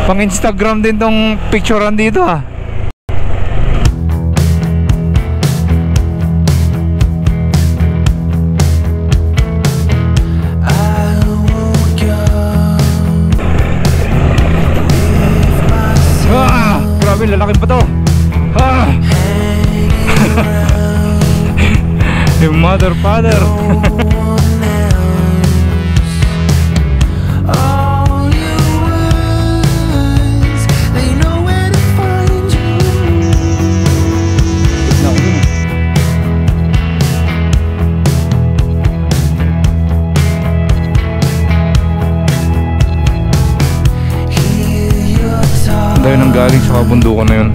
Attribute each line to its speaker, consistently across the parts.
Speaker 1: Pang Instagram din tong picturean dito ah. Grabe, lalaki pa to. Yung mother, father. Tayo nang galing sa kabundukan na yun.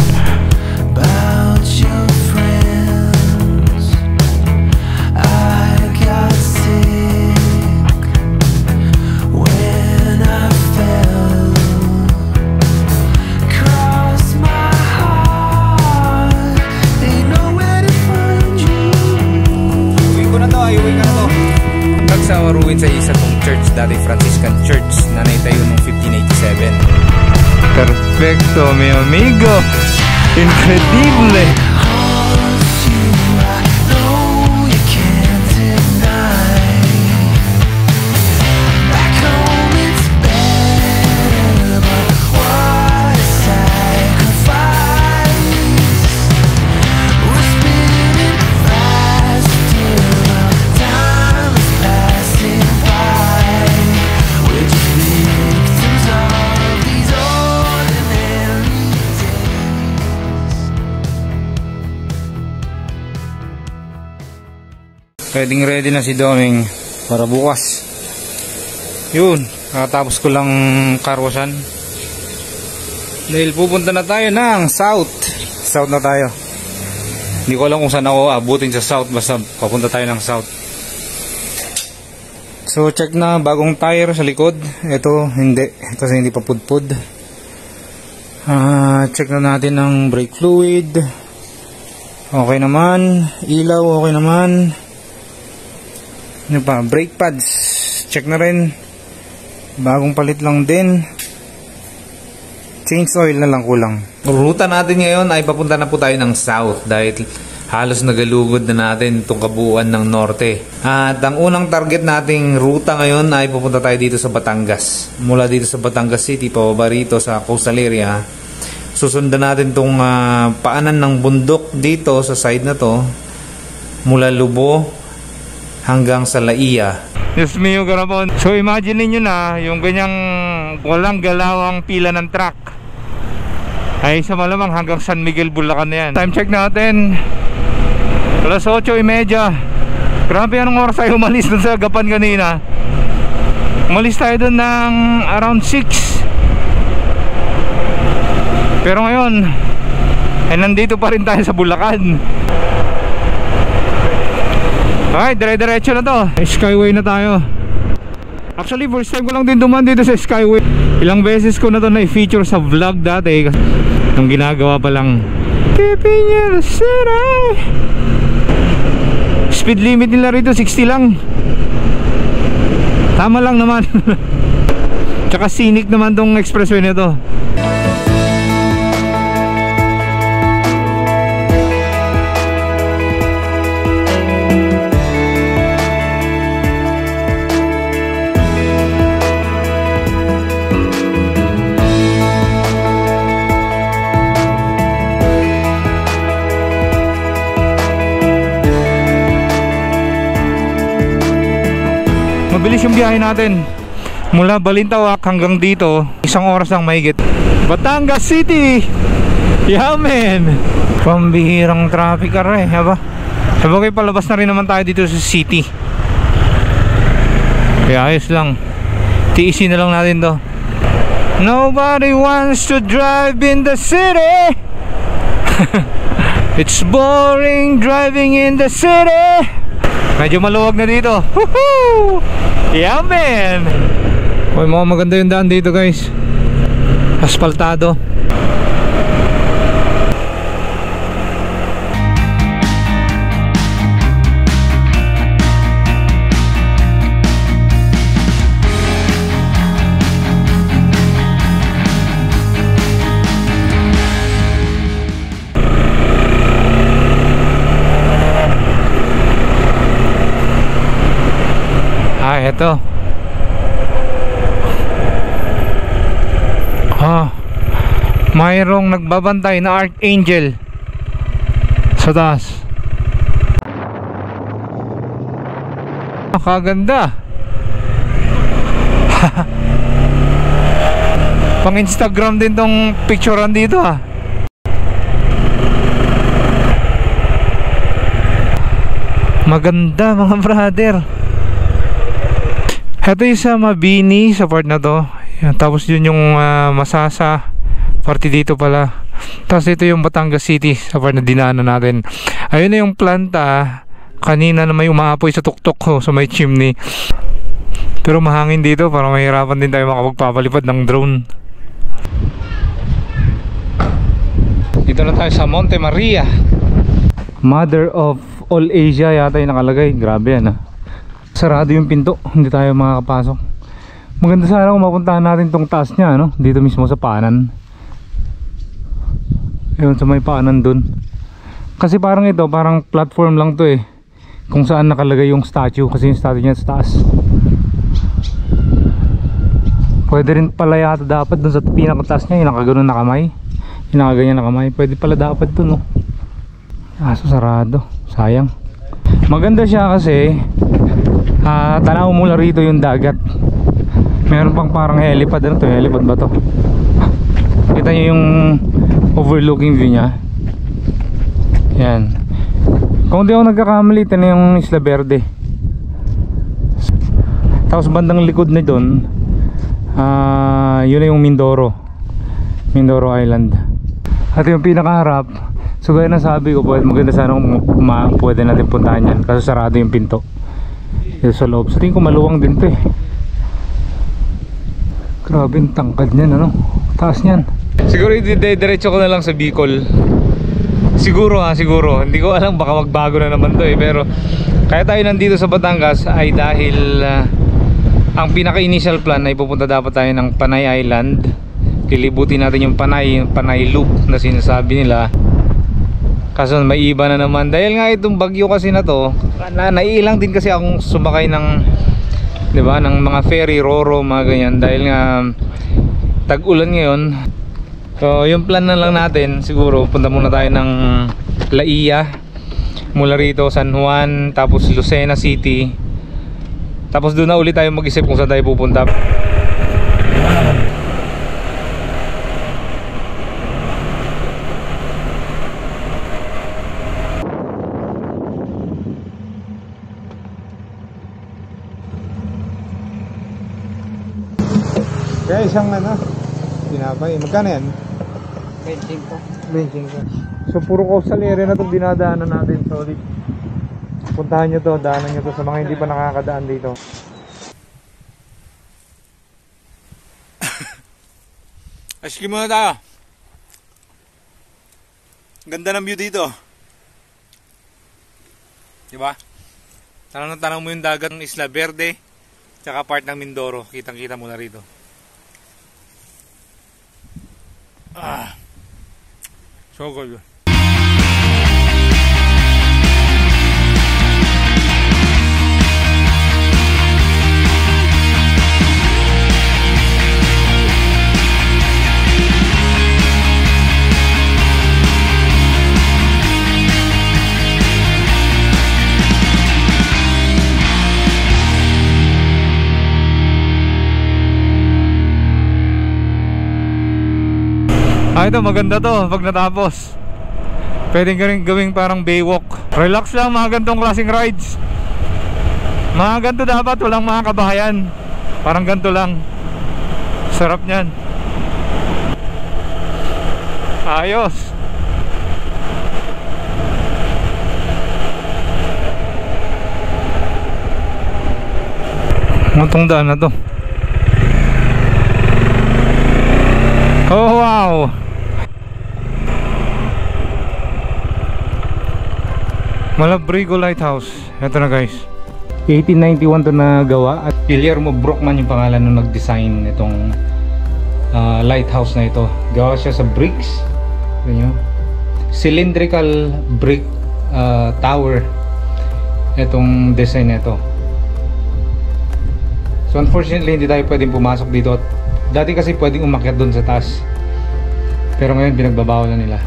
Speaker 2: Ruin sa isa tong church, dati Franciscan Church, na naitayo noong 1587.
Speaker 1: Perfecto, mi amigo. Incredible.
Speaker 2: Ready na si Doming para bukas. Yun, nakatapos ko lang karwasan. Dahil pupunta na tayo ng South na tayo. Hindi ko alam kung saan ako abutin sa South, basta papunta tayo ng South. So check na bagong tire sa likod. Ito hindi pa pudpud. Check na natin ng brake fluid. Okay naman. Ilaw okay naman. Ano pa, brake pads check na rin, bagong palit lang din. Change oil na lang kulang. Ruta natin ngayon ay papunta na po tayo ng South dahil halos nagalugod na natin itong kabuuan ng Norte. At ang unang target nating ruta ngayon ay pupunta tayo dito sa Batangas. Mula dito sa Batangas City pababa rito sa coastal area. Susundan natin itong paanan ng bundok dito sa side na to, mula Lubo hanggang sa Laia.
Speaker 1: Yes, mio garapon. So imagine niyo na yung ganyang walang galawang pila ng truck ay sa malamang hanggang San Miguel, Bulacan na yan. Time check natin, alas 8:30. Grabe, anong oras tayo umalis dun sa Gapan kanina? Umalis tayo dun ng around 6. Pero ngayon ay nandito pa rin tayo sa Bulacan. Alright, dire-diretso na to. Skyway na tayo. Actually, first time ko lang din dumaan dito sa Skyway. Ilang beses ko na to na-feature sa vlog dati nung ginagawa pa lang. Pipinyer City. Speed limit nila rito 60 lang. Tama lang naman. Tsaka scenic naman tong expressway na to. Mabilis yung biyahe natin. Mula Balintawak hanggang dito, 1 oras lang mahigit. Batangas City! Yamen! Pambihirang traffic aray, haba? Sabagay palabas na rin naman tayo dito sa city. Kaya ayos lang. Tiisin na lang natin to. Nobody wants to drive in the city. It's boring driving in the city. Medyo maluwag na dito. Woohoo! Yeah, man! Uy, mga maganda yung daan dito, guys. Aspaltado. Eto. Mayroong nagbabantay na Archangel sa taas. Kaganda. Pang Instagram din tong picturean dito Maganda mga brother. Ito yung sa Mabini sa part na to. Yan, tapos yun yung Masasa party dito pala. Tapos ito yung Batangas City sa part na dinaanan natin. Ayun na yung planta kanina na may umaapoy sa tuktok sa may chimney. Pero mahangin dito, para mahirapan din tayo makapagpapalipad ng drone. Dito na tayo sa Monte Maria, Mother of all Asia yata yung nakalagay. Grabe yan Sarado yung pinto, hindi tayo makakapasok. Maganda sana kung mapuntahan natin tong taas nya dito mismo sa paanan. Ayun sa may paanan dun. Kasi parang ito, parang platform lang to kung saan nakalagay yung statue. Kasi yung statue nya sa taas. Pwede rin pala yata dapat dun sa pinakataas nya, yung nakaganon na kamay, yung nakaganyan na kamay. Pwede pala dapat dun Aso sarado, sayang. Maganda siya kasi tanaw mula rito yung dagat. Meron pang parang helipad. Ano to? Helipad ba to? Kita nyo yung overlooking view nya. Yan. Kung di ako nagkakamali, ito na yung Isla Verde. Tapos bandang likod na dun, yun na yung Mindoro Island. At yung pinakaharap, so gaya na sabi ko, maganda sana kung pwede natin puntahan yan, kasi sarado yung pinto dito sa loob. So tingin ko maluwang din to Grabe yung tangkad nyan taas nyan. Siguro diretso ko na lang sa Bicol. Siguro hindi ko alam, baka magbago na naman to pero kaya tayo nandito sa Batangas ay dahil ang pinaka-initial plan ay pupunta dapat tayo ng Panay Island. Lilibutin natin yung Panay Loop na sinasabi nila. Kaso may iba na naman dahil nga itong bagyo kasi na to, naiilang din kasi akong sumakay ng ng mga ferry, Roro, mga ganyan, dahil nga tag-ulan ngayon. So yung plan na lang natin, siguro punta muna tayo ng Laia, mula rito San Juan, tapos Lucena City, tapos doon na ulit tayo mag-isip kung saan tayo pupunta. Kaya isang tinapay, magkano yan? 25. So puro coastal area na itong dinadaanan natin. Solid. Puntahan nyo to, daanan nyo to sa mga hindi pa nakakadaan dito. Aski muna tayo. Ganda ng view dito, diba? Tanong mo yung dagat ng Isla Verde tsaka part ng Mindoro, kitang kita mo na rito. So good. Ito maganda to pag natapos. Pwede ka rin gawing parang baywalk. Relax lang mga gantong klaseng rides. Mga ganto dapat, walang mga kabahayan. Parang ganto lang. Sarap nyan. Ayos. Matong daan na to. Oh wow. Malabrigo Lighthouse. Ito na guys, 1891 to nagawa at Guillermo Brockman yung pangalan nung nag-design itong lighthouse na ito. Gawa siya sa bricks. Ganyan. Cylindrical brick tower itong design na ito. So unfortunately hindi tayo pwedeng pumasok dito. Dati kasi pwedeng umakyat doon sa taas, pero ngayon pinagbabawal na nila.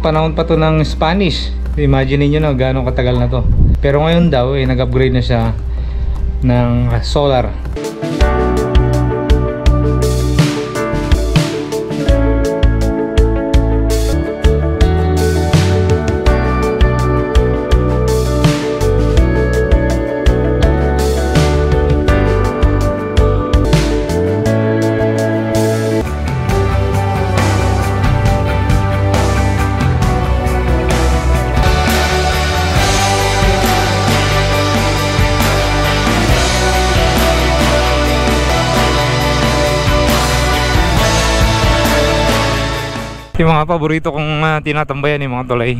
Speaker 1: Panahon pa to ng Spanish. Imagine niyo na gaano katagal na to. Pero ngayon daw nag-upgrade na siya ng solar. Yung mga paborito kong tinatambayan yung mga tulay.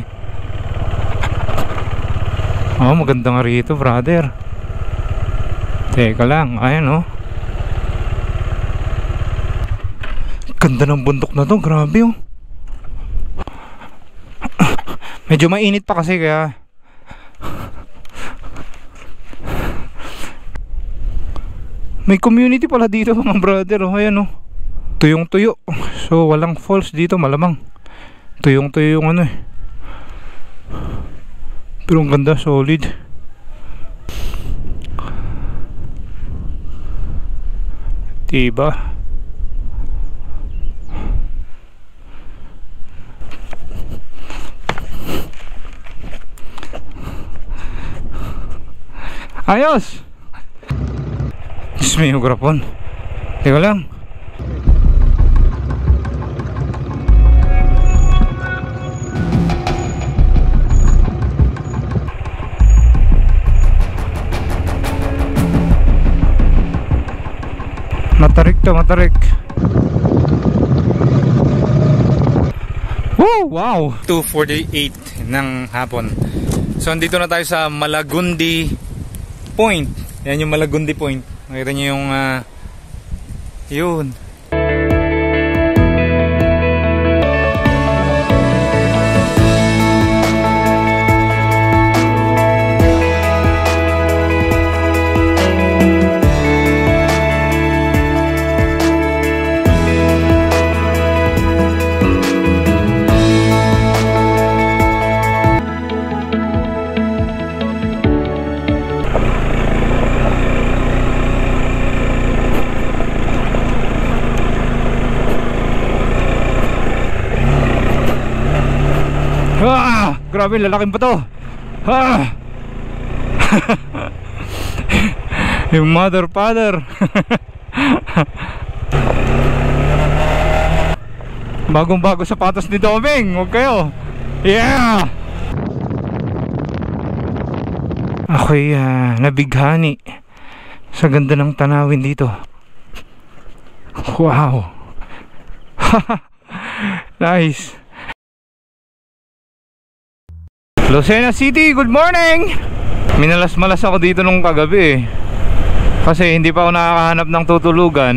Speaker 1: Oh, maganda nga rito, brother. Teka lang, ayan oh. Ganda ng bundok na to, grabe oh. Medyo mainit pa kasi kaya may community pala dito mga brother oh, ayan oh. Tuyong tuyo. So walang falls dito malamang. Tuyong tuyo yung ano eh. Pero ang ganda, solid. Diba? Ayos! Diyos may grapon. Teka lang. Matarik to, matarik. Woo! Wow! 2:48 ng hapon. So andito na tayo sa Malagundi Point. Yan yung Malagundi Point. Nakita nyo yung yun. Grabe, lalaking ba to? Yung mother father. Bagong bago sapatos ni Doming. Huwag kayo. Yeah. Ako'y nabighani sa ganda ng tanawin dito. Wow. Nice. Lucena City, good morning! Minalas-malas ako dito nung kagabi kasi hindi pa ako nakakahanap ng tutulugan.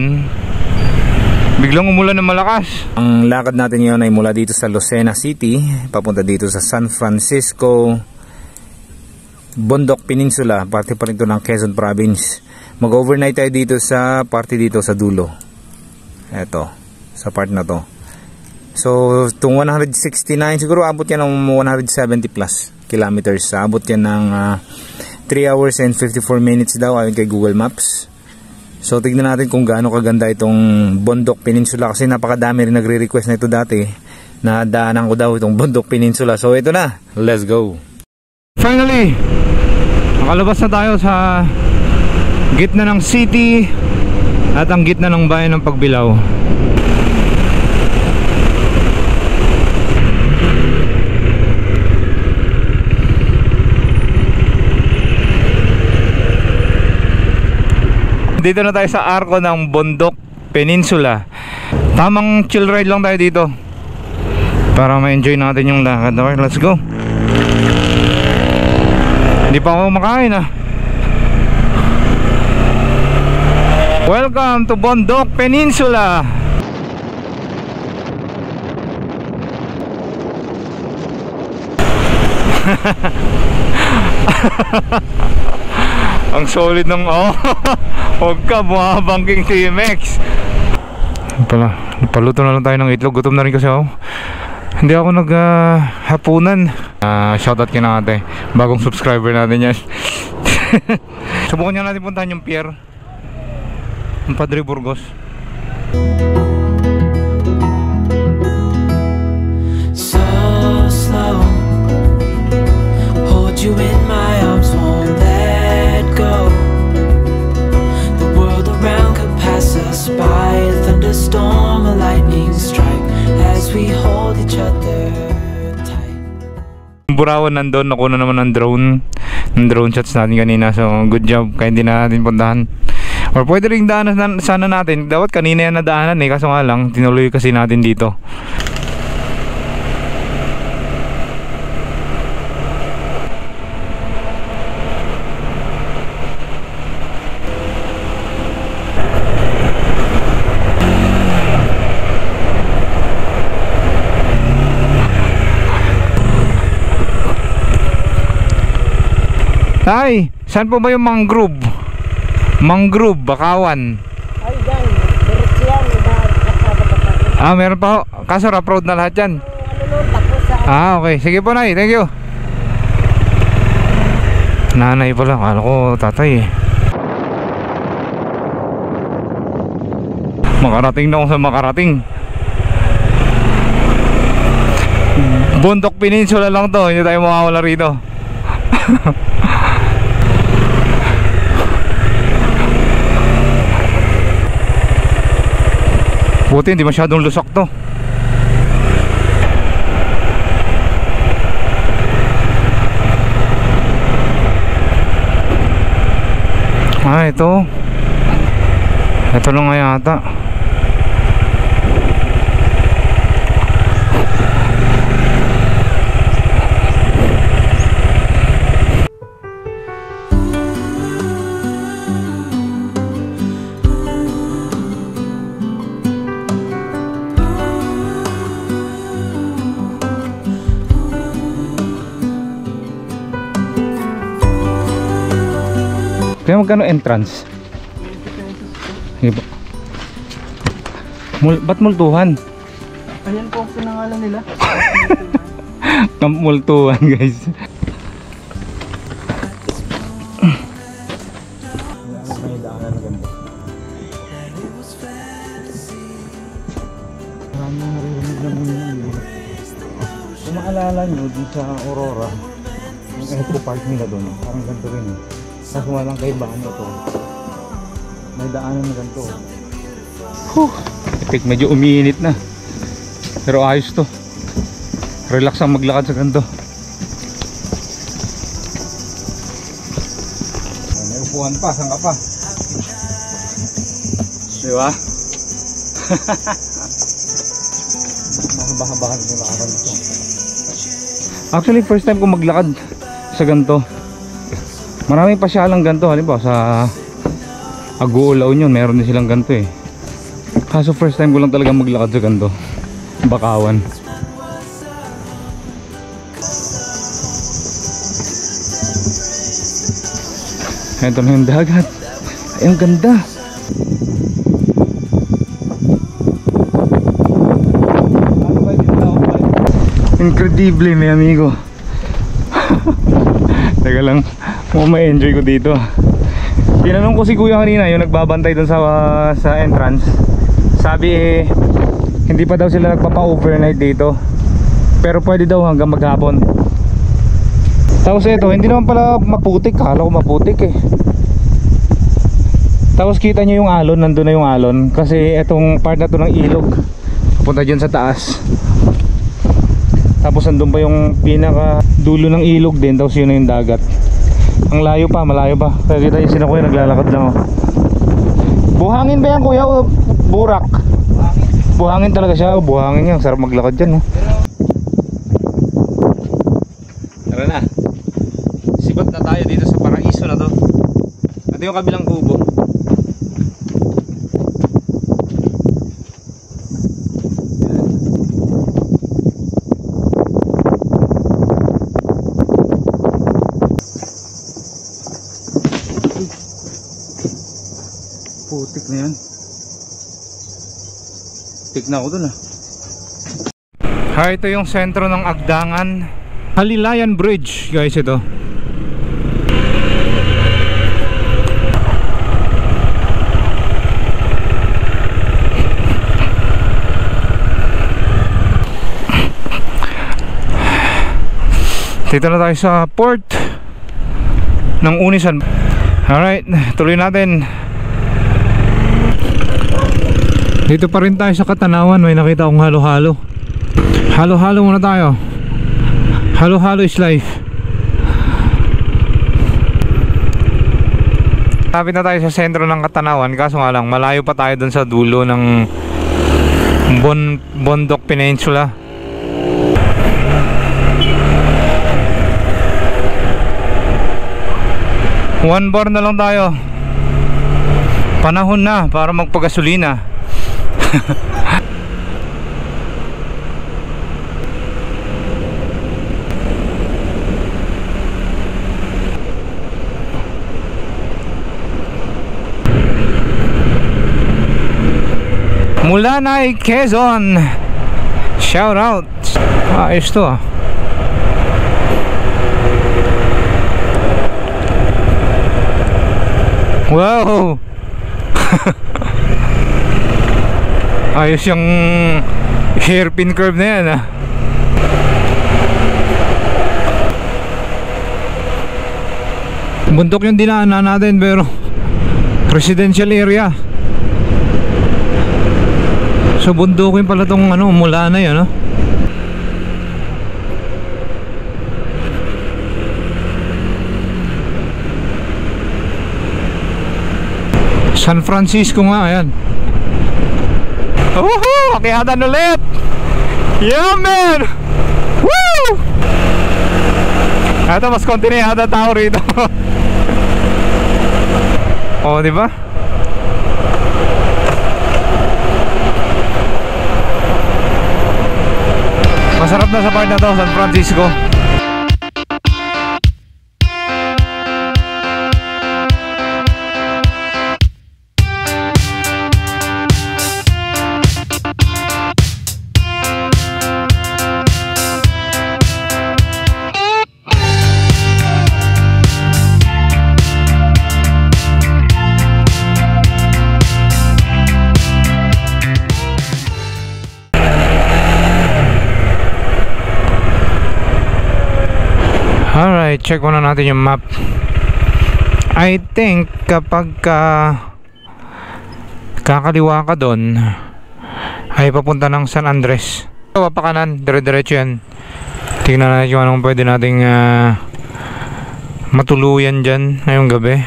Speaker 1: Biglang umulan ng malakas.
Speaker 2: Ang lakad natin ngayon ay mula dito sa Lucena City papunta dito sa San Francisco Bundok Peninsula, parte pa rin ito ng Quezon Province. Mag-overnight tayo dito sa parte dito sa dulo. Eto, sa part na to. So, itong 169, siguro abot yan ng 170 plus kilometers. Abot yan ng 3 hours and 54 minutes daw ayon kay Google Maps. So, tignan natin kung gaano kaganda itong Bundok Peninsula. Kasi napakadami rin nagre-request na ito dati. Nadaanan ko daw itong Bundok Peninsula. So, ito na. Let's go.
Speaker 1: Finally, nakalabas na tayo sa gitna ng city at ang gitna ng bayan ng Pagbilao. Dito na tayo sa arko ng Bundok Peninsula. Tamang chill ride lang tayo dito para ma-enjoy natin yung lakad. Okay, let's go. Hindi pa ako makain Welcome to Bundok Peninsula. Ang solid ng Huwag ka, bumabangking TMX. Pala, paluto na lang tayo ng itlog. Gutom na rin kasi ako. Hindi ako naghapunan. Shoutout kay ate. Bagong subscriber natin yan. Subukan nga natin puntahan yung pier. Yung Padre Burgos.
Speaker 3: So slow, hold you in my arms, won't let go. The world around could pass us by, a thunderstorm, a lightning strike, as we hold each other tight.
Speaker 1: Burawan nandun, nakuha naman ng drone shots natin kanina. So good job, kaya hindi na natin puntahan. Or pwede rin daanan sana natin. Dapat kanina yan nadaanan eh, kaso nga lang tinuloy kasi natin dito. Tay, saan po ba yung mangrove? Mangrove, Bakawan.
Speaker 4: Ay, dyan. Diretso yan.
Speaker 1: Meron pa ho. Kaso rough road na lahat yan.
Speaker 4: Tapos sa...
Speaker 1: Okay. Sige po, Nay. Thank you. Nanay pala. Kala ko tatay eh. Makarating na ako sa makarating. Bundok Peninsula lang to. Hindi tayo mawawala rito. Buti hindi masyadong lusok to. Ito. Ito lang nga yata. Kaya magkano entrance? Sige po. Ba't multuhan?
Speaker 4: Ayan po ang sinangalan nila.
Speaker 1: Camp Multuhan, guys.
Speaker 5: May daanan na ganda. Maraming naririnig na muna yun. Kung maalala nyo, dun sa Aurora, yung eco park nila doon, parang ganito rin eh. Kaso walang kaibaan ito. May daanan na ganito.
Speaker 1: Epic, medyo umiinit na. Pero ayos to. Relax ang maglakad sa ganito.
Speaker 5: May upuan pa, saan ka pa?
Speaker 1: Diba?
Speaker 5: Mahaba-haba yung lakaran ito.
Speaker 1: Actually, first time ko maglakad sa ganito. Maraming pasyalang ganito. Halimbawa sa Aguulaw yun, meron din silang ganito eh. Kaso first time ko lang talaga maglakad sa ganito. Bakawan. Ito na yung dagat. Ay, ang ganda. Incredible, may amigo. Teka lang, ma-enjoy ko dito. Tinanong ko si kuya kanina, yung nagbabantay dun sa entrance. Sabi hindi pa daw sila nagpapa-overnight dito, pero pwede daw hanggang maghapon. Tapos ito, hindi naman pala maputik. Kala ko maputik eh. Tapos kita nyo yung alon, nandun na yung alon. Kasi itong part na to ng ilog papunta dyan sa taas. Tapos andun pa yung pinaka dulo ng ilog din. Tapos yun na yung dagat. Ang layo pa, malayo pa. Kaya kita yung sina kuya naglalakad lang oh. Buhangin ba yan kuya o burak? Buhangin talaga siya oh. Buhangin yan, sarap maglakad dyan oh. Tara na. Sibat na tayo dito sa paraiso na to. Ito yung kabilang kubo.
Speaker 5: Putik na yan. Tik na ako dun ah.
Speaker 1: Ito yung sentro ng Agdangan. Halilayan Bridge guys ito. Dito na tayo sa port ng Unisan. Alright, tuloy natin. Dito pa rin tayo sa Katanawan. May nakita akong halo-halo. Halo-halo muna tayo. Halo-halo is life. Lapit na tayo sa sentro ng Katanawan. Kaso nga lang, malayo pa tayo dun sa dulo ng Bondok Peninsula. One bar na lang tayo. Panahon na para magpagasolina. Mulanay, Quezon. Shout out. Ayos to ah. Wow. Ayos yung hairpin curve na yan ah. Bundok yung dinaanan natin pero residential area. So bundukin pala tong ano, Mulanay ano. San Francisco nga, ayan. Woohoo! Akyatan ulit! Yeah, man! Woo! Ito, mas konti na yata tao rito. Oh, di ba? Masarap na sa part na to, San Francisco. Alright, check muna natin yung map. I think kapag kakaliwa ka doon ay papunta ng San Andres. Papakanan, dire-diretso yan. Tingnan natin kung anong pwede nating matuluyan dyan ngayong gabi.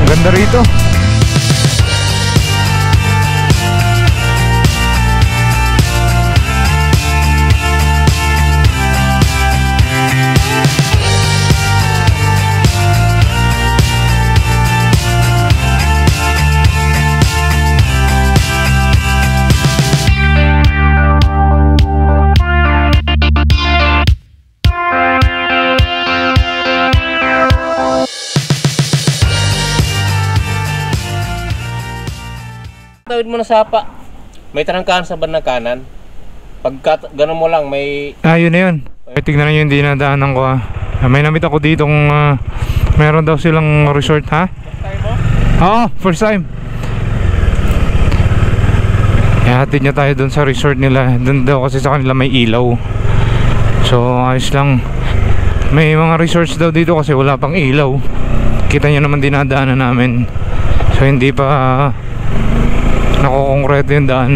Speaker 1: Ganda rito.
Speaker 6: Tawid mo na sapa. May tarangkahan sa bandang kanan. Pagka ganun mo lang may...
Speaker 1: Yun na yun. Tignan nyo yung dinadaanan ko ah. May namit ako dito kung meron daw silang resort ha.
Speaker 6: First time mo?
Speaker 1: Oo, first time. Hatid niya tayo dun sa resort nila. Dun daw kasi sa kanila may ilaw. So ayos lang. May mga resorts daw dito kasi wala pang ilaw. Kita nyo naman dinadaanan namin. So hindi pa nakokongreto yung daan.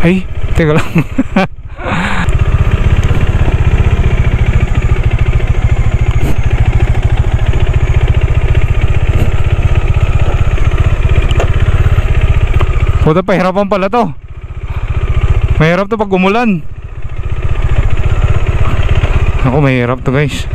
Speaker 1: Ay, teka lang. Puta, pahirapan pala to. Mahirap to pag umulan. Ako, mahirap to guys.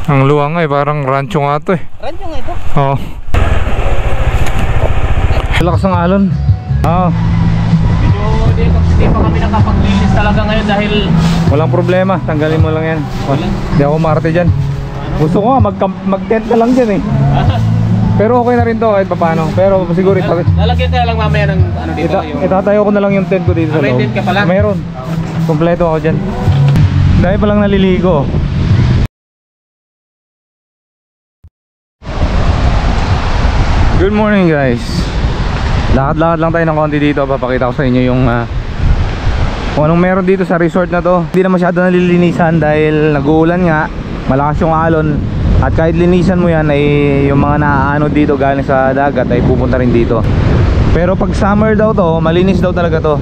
Speaker 1: Ang luwang ay parang rancho nga to eh.
Speaker 4: Rancho nga ito?
Speaker 1: Oo. Lakas ng alon. Oo.
Speaker 6: Medyo hindi pa kami nakapaglinis talaga ngayon dahil
Speaker 1: Walang problema, tanggalin mo lang yan. Hindi ako marte dyan. Gusto ko nga mag-tent ka lang dyan eh. Pero okay na rin to kahit paano. Pero siguro
Speaker 6: lalagyan ka lang mamaya ng ano dito
Speaker 1: itatayo ko na lang yung tent ko dito sa
Speaker 6: may
Speaker 1: loob.
Speaker 6: tent ka pala?
Speaker 1: Meron. Kompleto ako dyan. Dahil pa lang naliligo. Good morning guys. Lakad-lakad lang tayo ng konti dito. Papakita ko sa inyo yung kung anong meron dito sa resort na to. Hindi na masyado nalilinisan dahil nag-uulan nga, malakas yung alon. At kahit linisan mo yan ay yung mga naaano dito galing sa dagat ay pupunta rin dito. Pero pag summer daw to, malinis daw talaga to.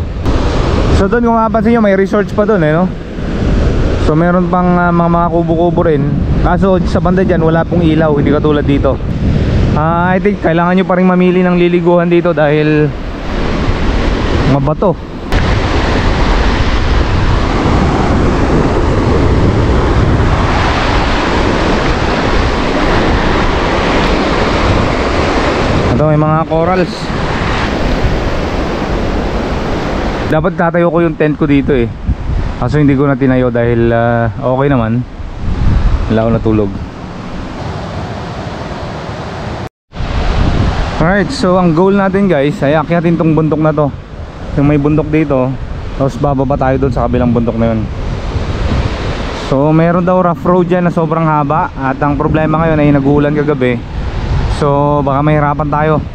Speaker 1: So doon kung mapapansin nyo, may resorts pa doon no? So meron pang mga kubo-kubo rin. Kaso sa banda dyan wala pong ilaw, hindi katulad dito. I think kailangan nyo pa rin mamili ng liliguan dito dahil mabato. Ito may mga corals. Dapat tatayo ko yung tent ko dito eh. Kaso hindi ko na tinayo dahil okay naman. Wala ako natulog. Alright, so ang goal natin guys ay akyatin tong bundok na to. Yung may bundok dito, tapos bababa tayo doon sa kabilang bundok na yun. So meron daw rough road dyan na sobrang haba. At ang problema ngayon ay nag-uulan kagabi. So baka mahirapan tayo.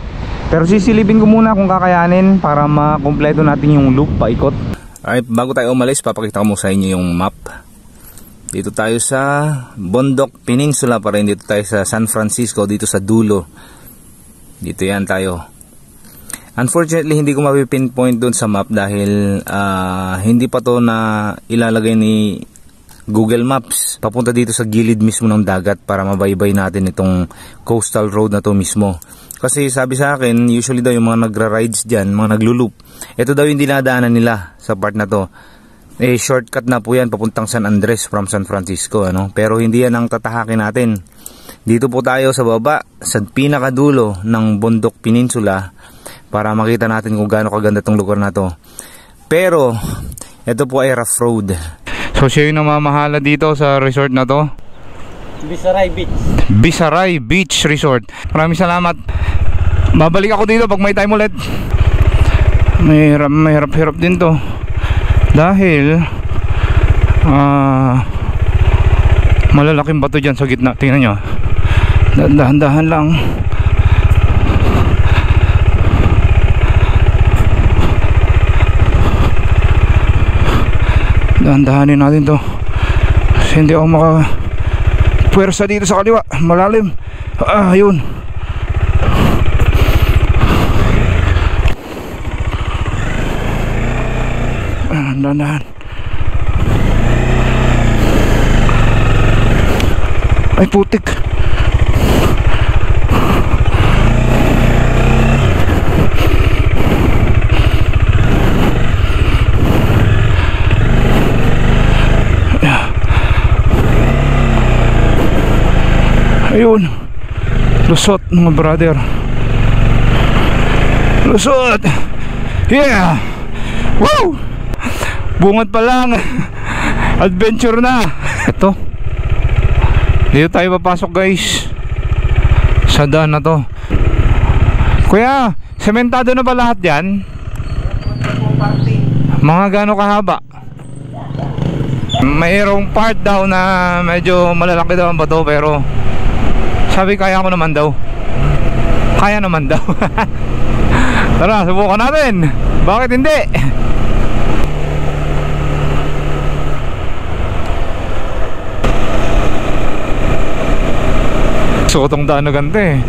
Speaker 1: Pero sisilipin ko muna kung kakayanin para makumpleto natin yung loop paikot. Alright, bago tayo umalis, papakita ko mo sa inyo yung map. Dito tayo sa Bondoc Peninsula pa rin. Dito tayo sa San Francisco, dito sa dulo. Dito yan tayo. Unfortunately hindi ko mapipinpoint doon sa map dahil hindi pa to na ilalagay ni Google Maps papunta dito sa gilid mismo ng dagat para mabaybay natin itong coastal road na to mismo. Kasi sabi sa akin, usually daw yung mga nagra-rides dyan, mga nagluloop, ito daw yung dinadaanan nila sa part na to. Eh shortcut na po yan papuntang San Andres from San Francisco ano? Pero hindi yan ang tatahakin natin. Dito po tayo sa baba, sa pinakadulo ng Bondoc Peninsula para makita natin kung gaano kaganda tong lugar na to. Pero, ito po ay rough road. So siya yung namamahala dito sa resort na to?
Speaker 4: Bisaray Beach.
Speaker 1: Bisaray Beach Resort. Maraming salamat. Babalik ako dito pag may time ulit. Mahirap din to. Dahil, malalaking bato dyan sa gitna. Tingnan nyo. Dahan-dahan lang. Dahan-dahanin natin to kasi hindi ako makapuwersa dito sa kaliwa, malalim. Yun. Dahan-dahan. Ay putik. Ayun, lusot mga brother, lusot. Yeah, woo. Bungad pa lang. Adventure na. Ito. Dito tayo papasok guys. Sa daan na to. Kuya, sementado na ba lahat yan? Mga gaano kahaba? Mayroong part daw na medyo malalaki daw ang bato, pero sabi kaya ko naman daw. Kaya naman daw. Tara, subukan natin. Bakit hindi? So itong daan na ganito eh.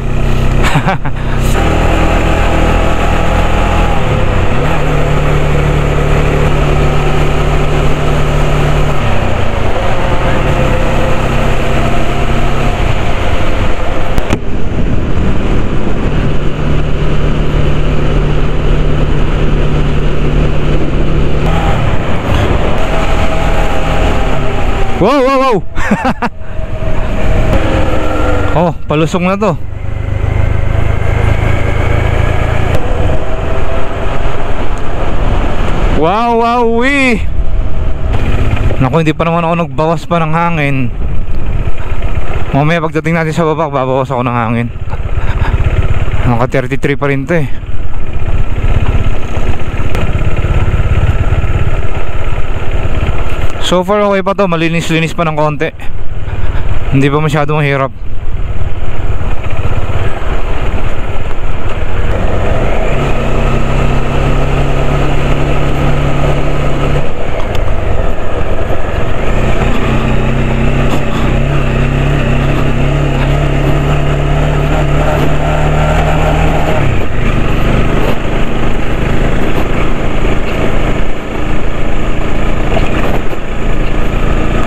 Speaker 1: Wow, wow, wow. Oh, palusong na to. Wow, wow, wee. Naku, hindi pa naman ako nagbawas pa ng hangin. Mamaya pagdating natin sa baba, babawas ako ng hangin. Naka 33 pa rin to eh. So far okay pa to, malinis-linis pa ng konti. Hindi pa masyado mahirap.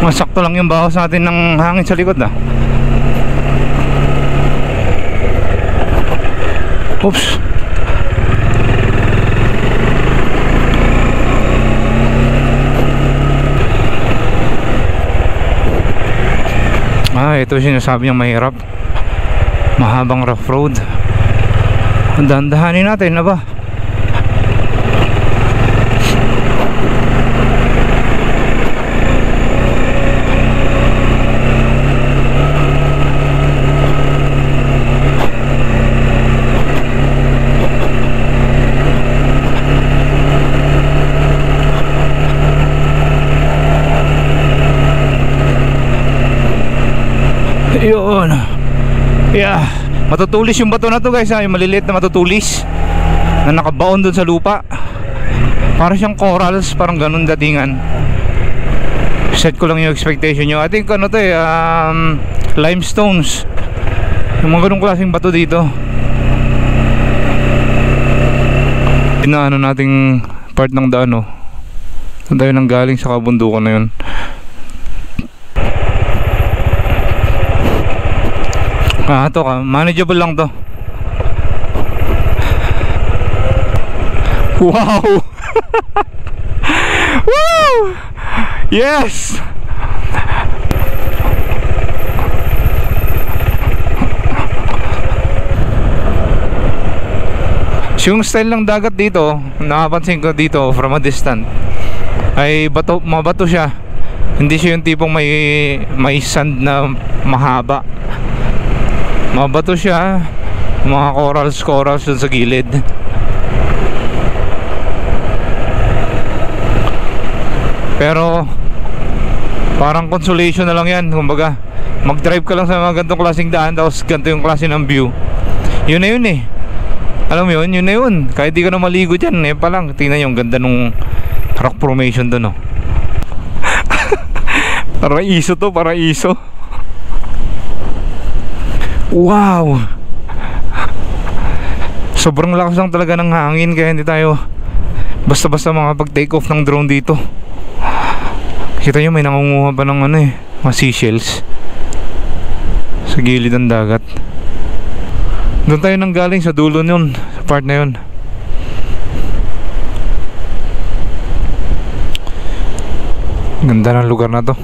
Speaker 1: Masakto lang yung bawas natin ng hangin sa likod ah. Oops. Ito sinasabi niyang mahirap. Mahabang rough road. Dahan-dahanin natin na ba? Yun. Yeah. Matutulis yung bato na to guys ha. Yung maliliit na matutulis na nakabaon dun sa lupa. Para siyang corals. Parang ganun datingan. Set ko lang yung expectation nyo. I think ano to eh limestones. Yung mga ganung klaseng bato dito. Inaano nating part ng daan oh. Saan tayo nang galing sa kabundukan na yun. Ito ka, manageable lang to. Wow. Woo! Yes. Yung style ng dagat dito, nakapansin ko dito from a distance, ay bato, mabato siya. Hindi siya yung tipong may sand na mahaba. Mabato siya. Mga corals dun sa gilid. Pero parang consolation na lang yan. Kumbaga mag-drive ka lang sa mga ganitong klaseng daan, tapos ganito yung klase ng view. Yun na yun eh. Alam mo yun, yun na yun. Kahit di ka na maligo dyan, eh pa lang. Tingnan yung ganda nung rock formation dun oh. Paraiso to, paraiso. Wow. Sobrang lakas lang talaga ng hangin, kaya hindi tayo basta-basta makapag-take off ng drone dito. Kita nyo may nangunguha pa ng ano eh, mga seashells sa gilid ng dagat. Doon tayo nang galing sa dulo nun, sa part na yun. Ganda ng lugar na to.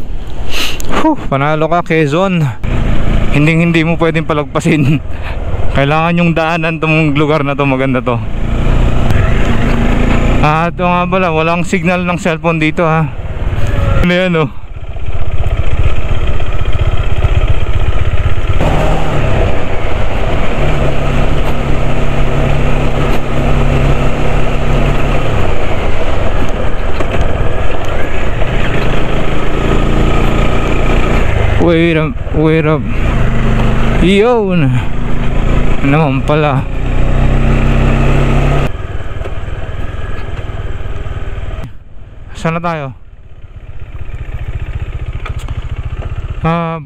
Speaker 1: Panalo ka Quezon. Hindi mo pwedeng palagpasin. Kailangan yung daanan tong lugar na to, maganda to. Ito nga pala, walang signal ng cellphone dito ha. Ano yan oh. Wait up. Yun naman pala. Saan na tayo?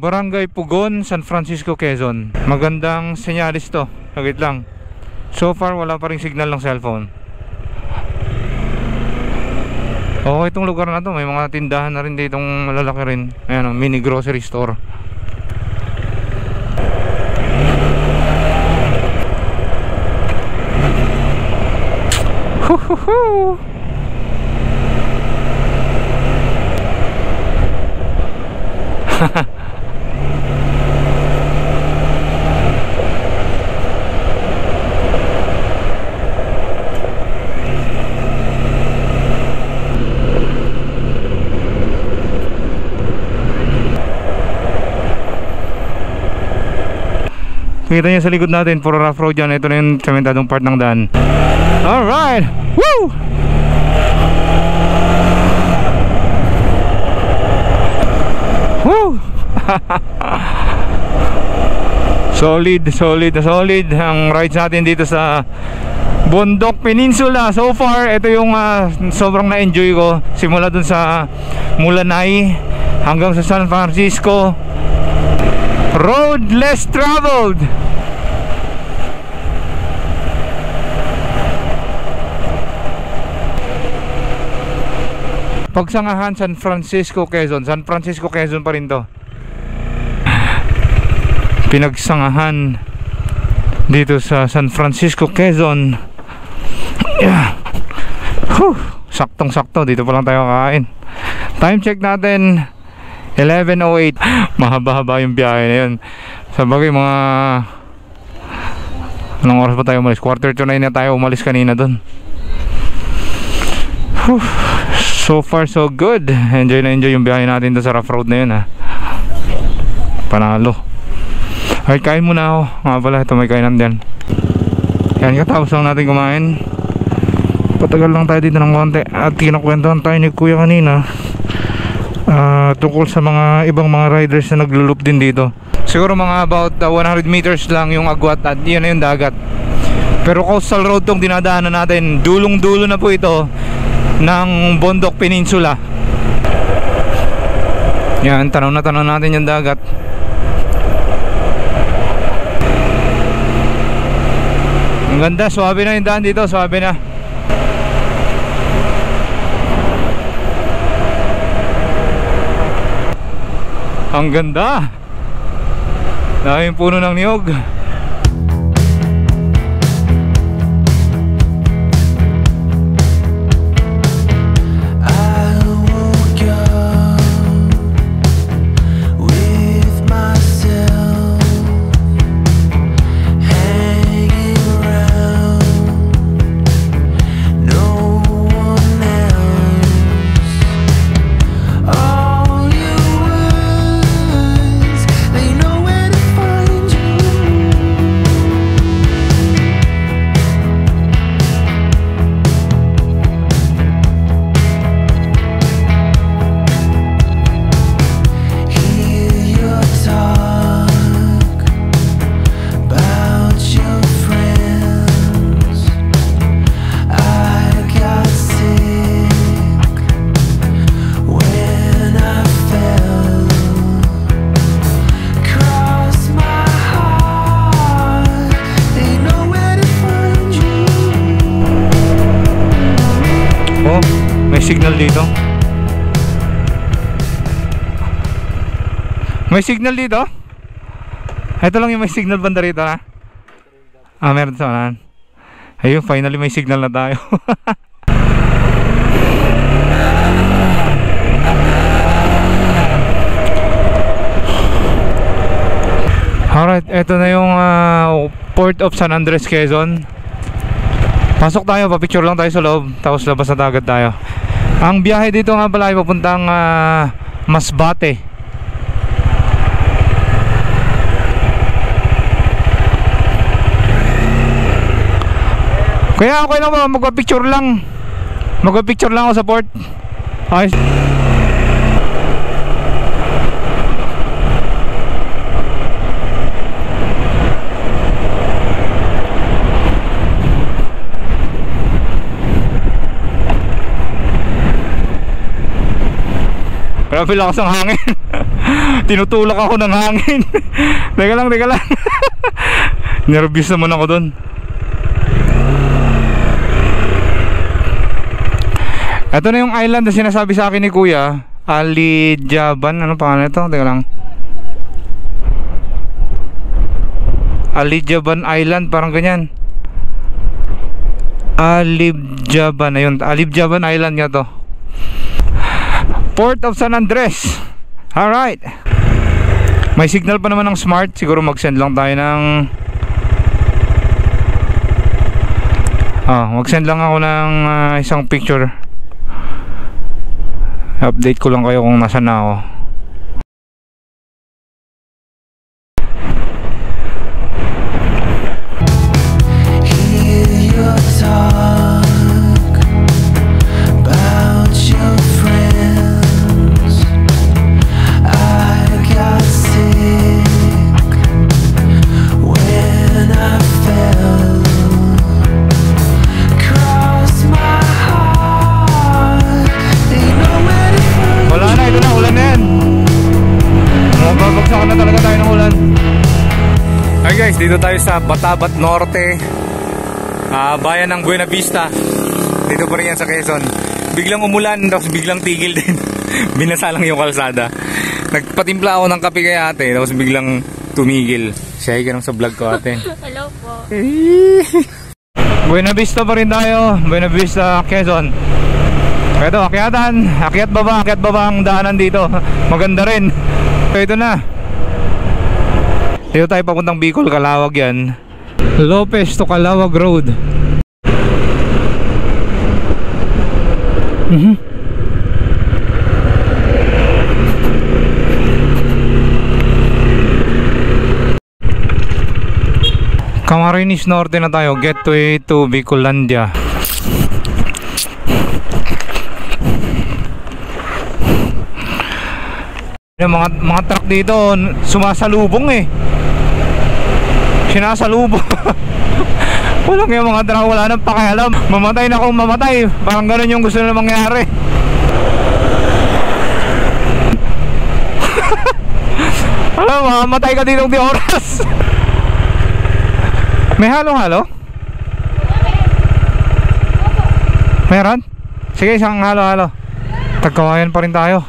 Speaker 1: Barangay Pugon, San Francisco, Quezon. Magandang senyalis to. Wait lang. So far wala pa ring signal ng cellphone. Okay itong lugar na to. May mga tindahan na rin ditong malalaki rin. Ayan, mini grocery store. Huhuhu. Kita niyo sa likod natin, puro rough road yan. Ito na yung sementadong part ng daan. Alright! Woo! Woo! solid ang rides natin dito sa Bundok Peninsula. So far, ito yung sobrang na-enjoy ko. Simula dun sa Mulanay hanggang sa San Francisco. Road less traveled. Pagsangahan, San Francisco, Quezon. San Francisco, Quezon pa rin to. Pinagsangahan dito sa San Francisco, Quezon. Yeah. Saktong-sakto. Dito pa lang tayo kakain. Time check natin 11:08. Mahaba-haba yung biyahe na yun. Sabagay mga anong oras pa tayo umalis? 8:45 na tayo umalis kanina dun. So far so good. Enjoy na enjoy yung biyahe natin dun sa rough road na yun ha. Panalo. Ay, kain muna ako. Nga pala, ito may kainan din. Yan, katapos lang natin kumain. Patagal lang tayo dito ng konti. At kinakwentuhan tayo ni Kuya kanina tungkol sa mga ibang mga riders na nagluloop din dito. Siguro mga about 100 meters lang yung agwat at yun na yung dagat. Pero coastal road tong dinadaanan natin. Dulong-dulo na po ito ng Bundok Peninsula. Yan, tanaw na tanaw natin yung dagat. Ang ganda, swabe na yung daan dito, swabe na. Ang ganda. Daming puno ng niyog. Signal dito. May signal dito? Ito lang yung may signal banda rito ha. Meron sa kanan. Ayun, finally may signal na tayo. Alright, ito na yung Port of San Andres, Quezon. Pasok tayo, papicture lang tayo sa loob, tapos labas na agad tayo. Ang biyahe dito nga pala ay papuntang Masbate. Kaya okay lang ba, magpa-picture lang. Magpa-picture lang ako sa port. Ayos. Grabe lakas ng hangin. Tinutulak ako ng hangin. Teka lang. Nervous naman ako dun. Ito na yung island na sinasabi sa akin ni Kuya, Alijaban. Ano pangalan ito? Teka lang. Alijaban Island, parang ganyan. Alijaban, ayun. Alijaban Island nga to. Port of San Andres. Alright. May signal pa naman ng Smart. Siguro mag-send lang tayo ng mag-send lang ako ng isang picture. Update ko lang kayo kung nasaan na ako.
Speaker 3: Hear your talk about your friends. I got sick when I fell. Cross my heart. Ain't nowhere to find.
Speaker 1: Wala na, ito na, ulan na yan. Mababagsakan na talaga tayo ng ulan. Hi guys, dito tayo sa Batabat Norte, bayan ng Buena Vista. Dito pa rin yan sa Quezon. Biglang umulan, tapos biglang tigil din. Binasa lang yung kalsada. Nagpatimpla ako ng kape kay ate, tapos biglang tumigil. Siya ka nang sa vlog ko ate.
Speaker 7: Hello po.
Speaker 1: Buena Vista pa rin tayo. Buena Vista, Quezon. Ito, akyat baba ang daanan dito. Maganda rin. Ito na. Dito tayo papuntang Bicol, Calawag yan. Lopez to Calawag Road. Camarines Norte na tayo. Gateway to Bicolandia. Yung mga truck dito sumasalubong eh. Sinasalubong. Walang yung mga truck, wala nang pakialam. Mamatay na kung mamatay. Parang ganun yung gusto na mangyari. Alam mo, mamatay ka dito di oras. May halo-halo? Meron? Sige, isang halo-halo. Tagkawayan pa rin tayo.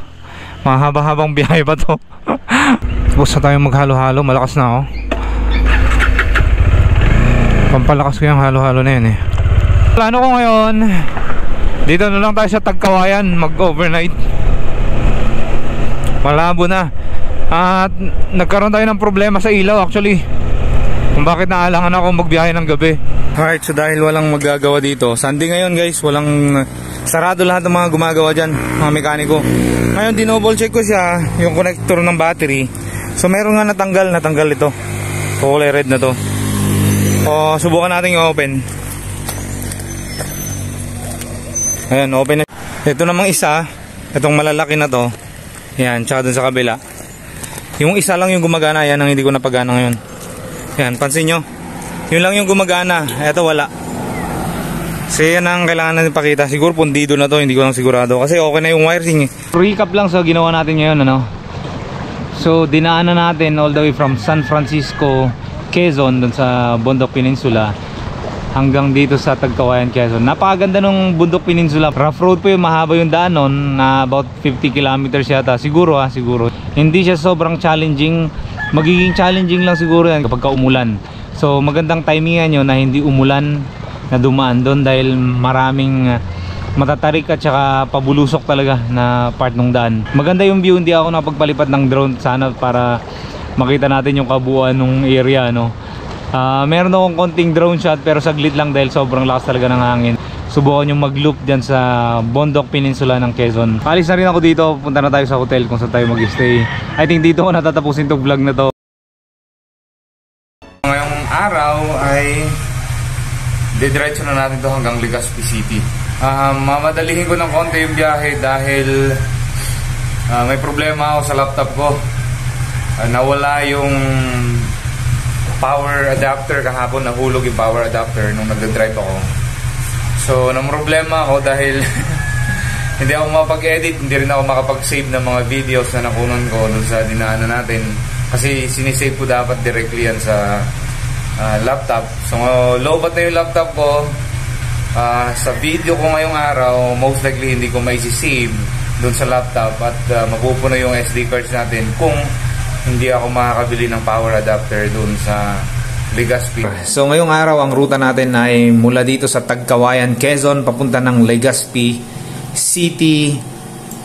Speaker 1: Mahaba-habang biyahe pa to. Gusto tayong maghalo-halo. Malakas na ako. Pampalakas ko yung halo-halo na yun eh. Plano ko ngayon, dito na lang tayo sa Tagkawayan mag-overnight. Malabo na. At nagkaroon tayo ng problema sa ilaw actually, kung bakit naalangan ako magbiyahe ng gabi. Alright, so dahil walang magagawa dito, Sunday ngayon guys, walang sarado lahat ng mga gumagawa dyan, mga mekaniko. Ngayon dinouble check ko siya, yung connector ng battery. So meron nga natanggal ito. Kulay red na to. O subukan natin i-open. Ayan, open na. Ito namang isa, itong malalaki na to. Yan, tsaka dun sa kabila. Yung isa lang yung gumagana, yan ang hindi ko napagana ngayon. Yan, pansin nyo. Yun lang yung gumagana, eto wala. Kasi yan ang kailangan natin pakita. Siguro pundido na to, hindi ko lang sigurado. Kasi okay na yung wiring eh. Recap lang sa ginawa natin ngayon, ano. So dinaanan natin all the way from San Francisco, Quezon, dun sa Bundok Peninsula, hanggang dito sa Tagkawayan, Quezon. Napakaganda nung Bundok Peninsula. Rough road po yung, mahaba yung daan nun, na about 50 kilometers yata. Siguro siguro. Hindi siya sobrang challenging. Magiging challenging lang siguro yan kapag umulan. So magandang timingan nyo na hindi umulan na dumaan doon, dahil maraming matatarik at saka pabulusok talaga na part ng daan. Maganda yung view, hindi ako napagpalipad ng drone sana para makita natin yung kabuuan ng area, no. Meron akong konting drone shot pero saglit lang dahil sobrang lakas talaga ng hangin. Subukan yung mag-loop dyan sa Bondok Peninsula ng Quezon. Alis na rin ako dito, punta na tayo sa hotel kung saan tayo mag-stay. I think dito ko natatapusin tong vlog na to. Ngayong araw ay didiretso na natin to hanggang Legazpi City. Mamadalihin ko ng konti yung biyahe dahil may problema ako sa laptop ko. Nawala yung power adapter kahapon, nahulog yung power adapter nung nagdadrive ako. So, namroblema ako dahil hindi ako makapag-edit, hindi rin ako makapag-save ng mga videos na nakunan ko dun sa dinaanan natin. Kasi sinisave ko dapat directly yan sa laptop. So, low-bat na yung laptop ko. Sa video ko ngayong araw, most likely hindi ko maisisave dun sa laptop at mapupuno yung SD cards natin kung hindi ako makakabili ng power adapter dun sa Legazpi.
Speaker 2: So ngayong araw ang ruta natin ay mula dito sa Tagkawayan, Quezon papunta ng Legazpi City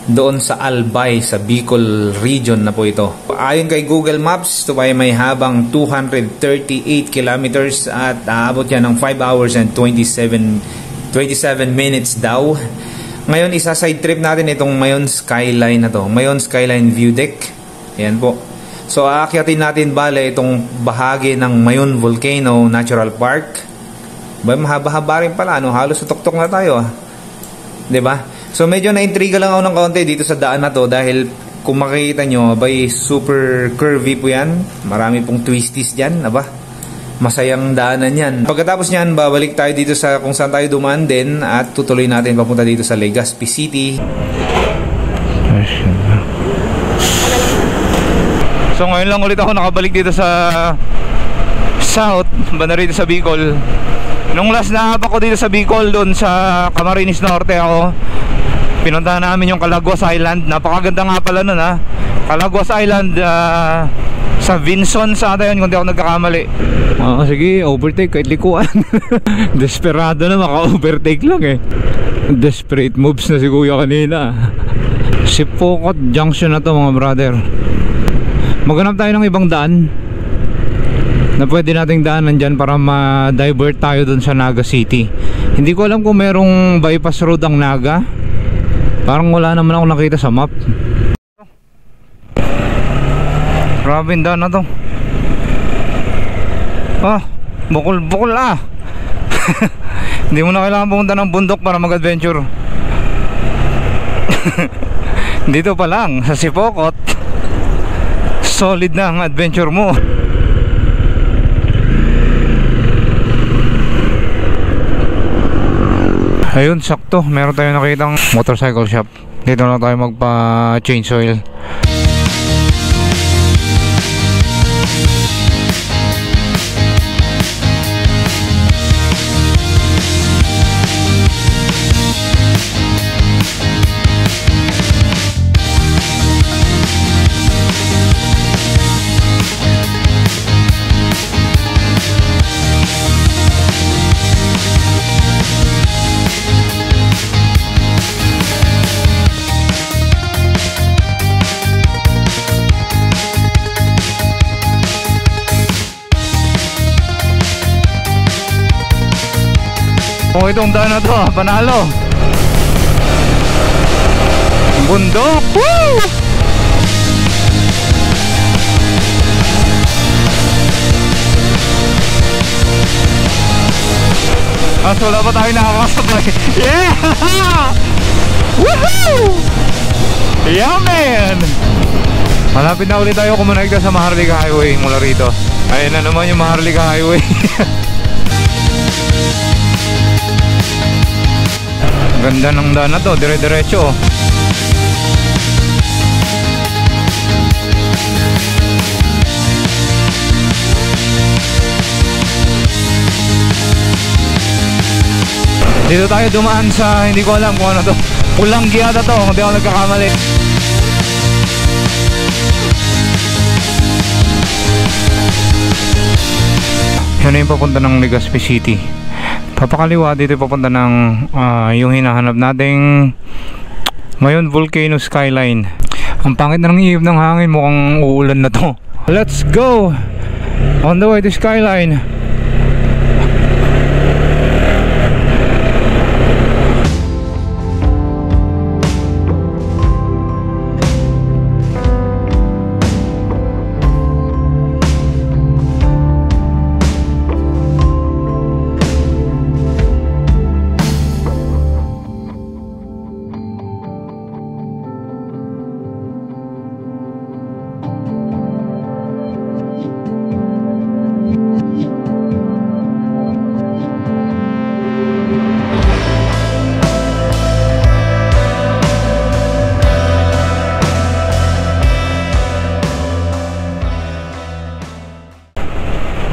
Speaker 2: doon sa Albay sa Bicol region na po ito. Ayon kay Google Maps, ito ay may habang 238 kilometers at aabot yan ng 5 hours and 27 minutes daw. Ngayon isa-side trip natin itong Mayon Skyline na to. Mayon Skyline View Deck. Ayan po. So aakyatin natin bale itong bahagi ng Mayon Volcano Natural Park. Mahaba-haba rin pala, no? Halos tutok-tok na tayo, 'di ba? So medyo na-intriga lang ako ng kaunti dito sa daan na to dahil kung makikita nyo, abay super curvy po yan. Marami pong twisties dyan, aba. Masayang daanan yan. Pagkatapos nyan, babalik tayo dito sa kung saan tayo dumaan din at tutuloy natin papunta dito sa Legazpi City.
Speaker 1: So ngayon lang ulit ako nakabalik dito sa South, banda rito sa Bicol. Nung last na habak ko dito sa Bicol, doon sa Camarines Norte ako, pinuntahan namin yung Calaguas Island. Napakaganda nga pala nun, ha. Calaguas Island, sa Vinson sa ata yun kung di ako nagkakamali. Sige, overtake kahit likuan. Desperado na, maka-overtake lang eh. Desperate moves na si kuya kanina. Sipokot Junction na to mga brother. Maghanap tayo ng ibang daan na pwede nating daanan dyan para ma-divert tayo dun sa Naga City. Hindi ko alam kung merong bypass road ang Naga. Parang wala naman ako nakita sa map. Grabe yung daan na to. Bukol-bukol ah. Hindi mo na kailangan pumunta ng bundok para mag-adventure. Dito pa lang sa Sipokot, solid na ang adventure mo. Ayun, sakto. Meron tayong nakitang motorcycle shop. Dito na tayo magpa-change oil. Itong daan na to, panalo. Bundok. Woo! Wala pa tayo nakakasabay. Yeah! Woohoo! Yeah man! Malapit na ulit tayo kumonekta sa Maharlika Highway mula rito. Ayun na naman yung Maharlika Highway. Ganda ng daan na to, dire-diretso. Dito tayo dumaan sa, hindi ko alam kung ano to, Pulanggi ata to, hindi ako nagkakamali. Yun na yung papunta ng Legazpi City. Papakaliwa dito papunta ng yung hinahanap nating Mayon Volcano Skyline. Ang pangit na ng ihip ng hangin, mukhang uulan na to. Let's go! On the way to Skyline.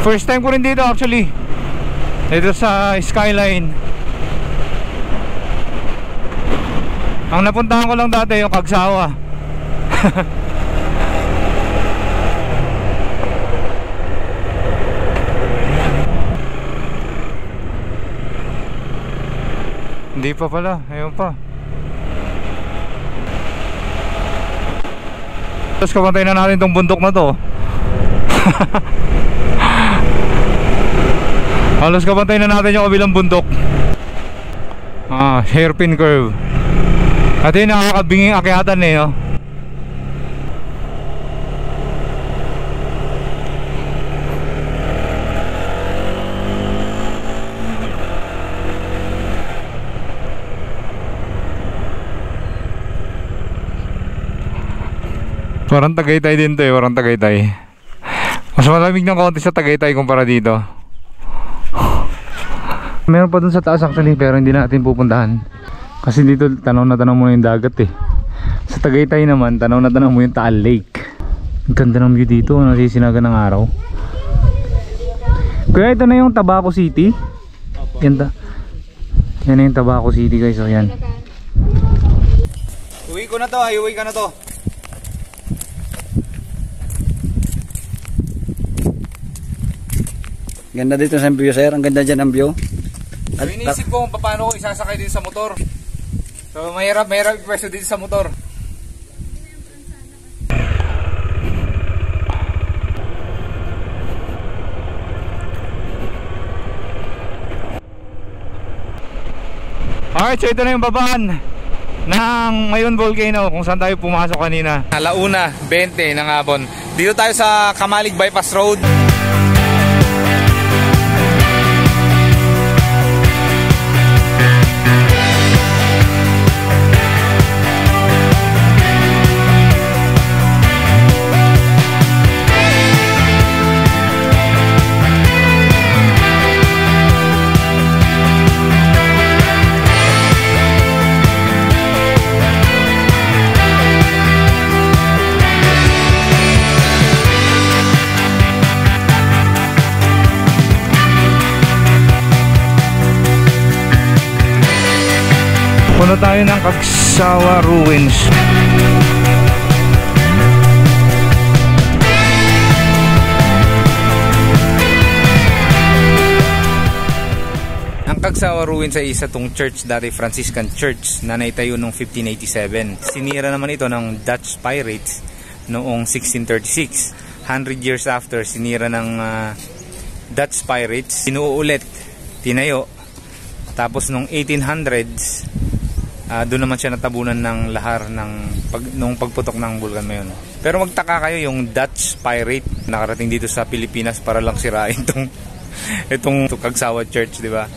Speaker 1: First time ko rin dito actually. Dito sa Skyline. Ang napuntahan ko lang dati yung Kagsawa. Hindi pa pala, ayun pa. Tapos kapantay na natin tong bundok na to. Halos kapantay na natin yung kabilang bundok. Hairpin curve. At yun nakakabinging akyatan eh, no? Parang Tagaytay din to eh, parang Tagaytay. Mas malamig ng konti sa Tagaytay kumpara dito. Meron pa dun sa taas actually, pero hindi natin pupuntahan. Kasi dito tanaw na tanaw mo yung dagat eh. Sa Tagaytay naman, tanaw na tanaw mo yung Taal Lake. Ang ganda ng view dito, nasisinaga ng araw. Kaya ito na yung Tabaco City. Yan na yung Tabaco City guys, so yan.
Speaker 2: Uwi ko na to, uwi ka na to.
Speaker 5: Ganda dito sa view, sir. Ang ganda dyan ang view.
Speaker 2: So, inisip ko kung paano ko isasakay din sa motor. So mahirap ipwesto dito sa motor.
Speaker 1: Alright, so ito na yung babaan ng Mayon Volcano kung saan tayo pumasok kanina.
Speaker 2: Alauna, 20 ng hapon. Dito tayo sa Kamalig Bypass Road.
Speaker 1: Puno tayo ng Kagsawa Ruins.
Speaker 2: Ang Kagsawa Ruins ay isa tong church, dati Franciscan Church, na naitayo noong 1587. Sinira naman ito ng Dutch pirates noong 1636. 100 years after, sinira ng Dutch pirates, sinuulit, tinayo. Tapos noong 1800s, doon naman siya natabunan ng lahar nung pagputok ng bulkan Mayon. Pero magtaka kayo, yung Dutch pirate nakarating dito sa Pilipinas para lang sirain itong Kagsawa Church, di ba?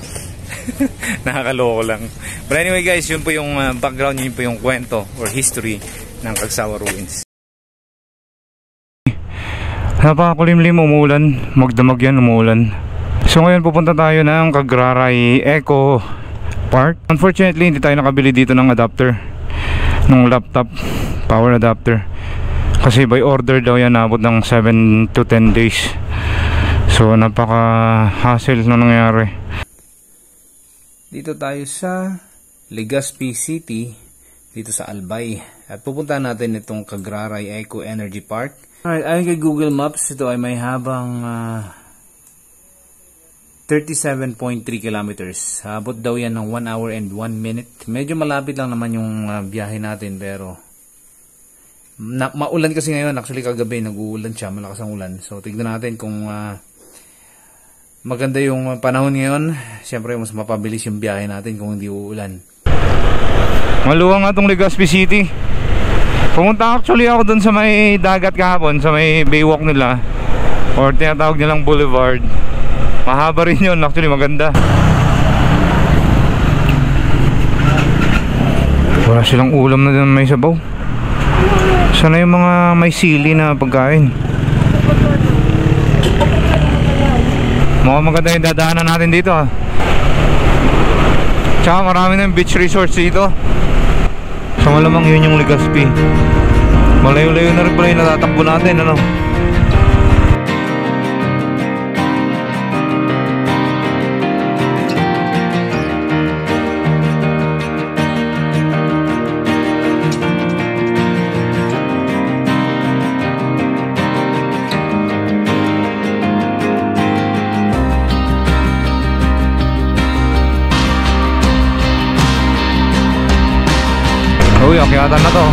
Speaker 2: Nakakaloko lang. But anyway guys, yun po yung background, yun po yung kwento or history ng Kagsawa Ruins.
Speaker 1: Napakakulimlim, umuulan. Magdamag yan, umuulan. So ngayon pupunta tayo ng Kagraray Eco Park. Unfortunately, hindi tayo nakabili dito ng adapter, ng laptop power adapter, kasi by order daw yan, nabot ng 7 to 10 days. So napaka hassle na nangyari.
Speaker 2: Dito tayo sa Legazpi City, dito sa Albay, at pupunta natin itong Kagraray Eco Energy Park. Alright, ayon kay Google Maps, ito ay may habang 37.3 kilometers. Abot daw yan ng 1 hour and 1 minute. Medyo malapit lang naman yung biyahe natin, pero maulan kasi ngayon. Actually kagabi nag-uulan siya, malakas ang ulan. So tignan natin kung maganda yung panahon ngayon. Siyempre mas mapabilis yung biyahe natin kung hindi uulan.
Speaker 1: Maluwang nga itong Legazpi City. Pumunta actually ako dun sa may dagat kahapon, sa may baywalk nila, or tinatawag nilang boulevard. Mahaba rin yun, actually maganda. Wala silang ulam na din may sabaw. Sana yung mga may sili na pagkain. Mukhang maganda yung dadaanan natin dito ha. Tsaka marami na yung beach resorts dito. So malamang yun yung Legazpi. Malayo-layo na rin pala yung natatakbo natin, ano. Akyatan na to.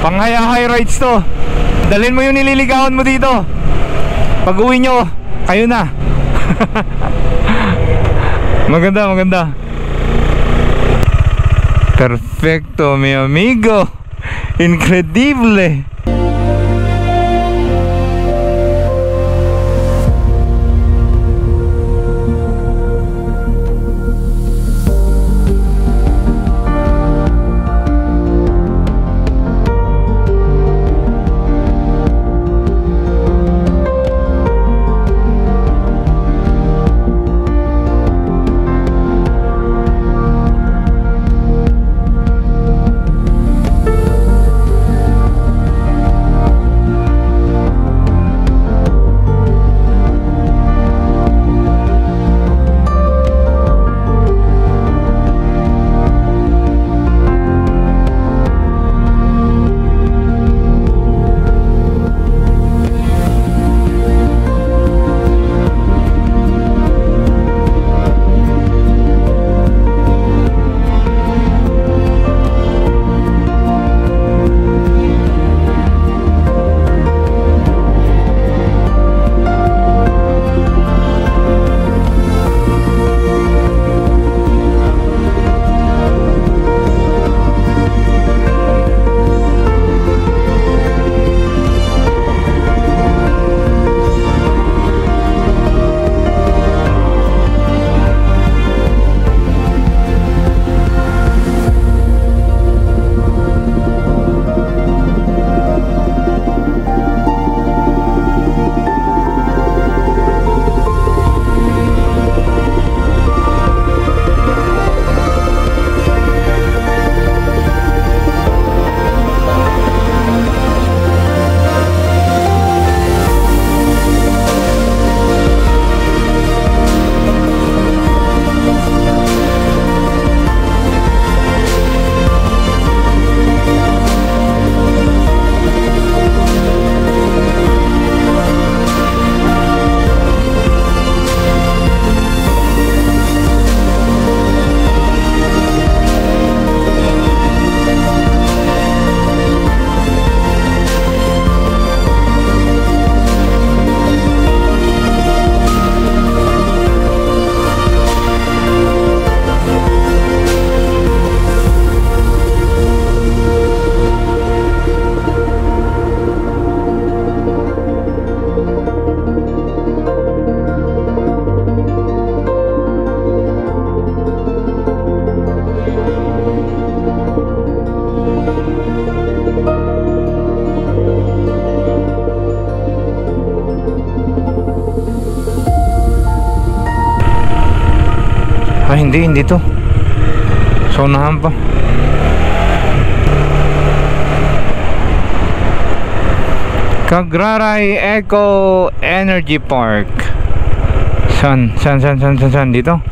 Speaker 1: Panghaya high rides to. Dalhin mo yung nililigawan mo dito. Pag uwi nyo, kayo na. Maganda, maganda. Perfecto, mi amigo. Incredible. Ay, hindi to. So, unahan pa. Cagraray Eco Energy Park. San? Dito?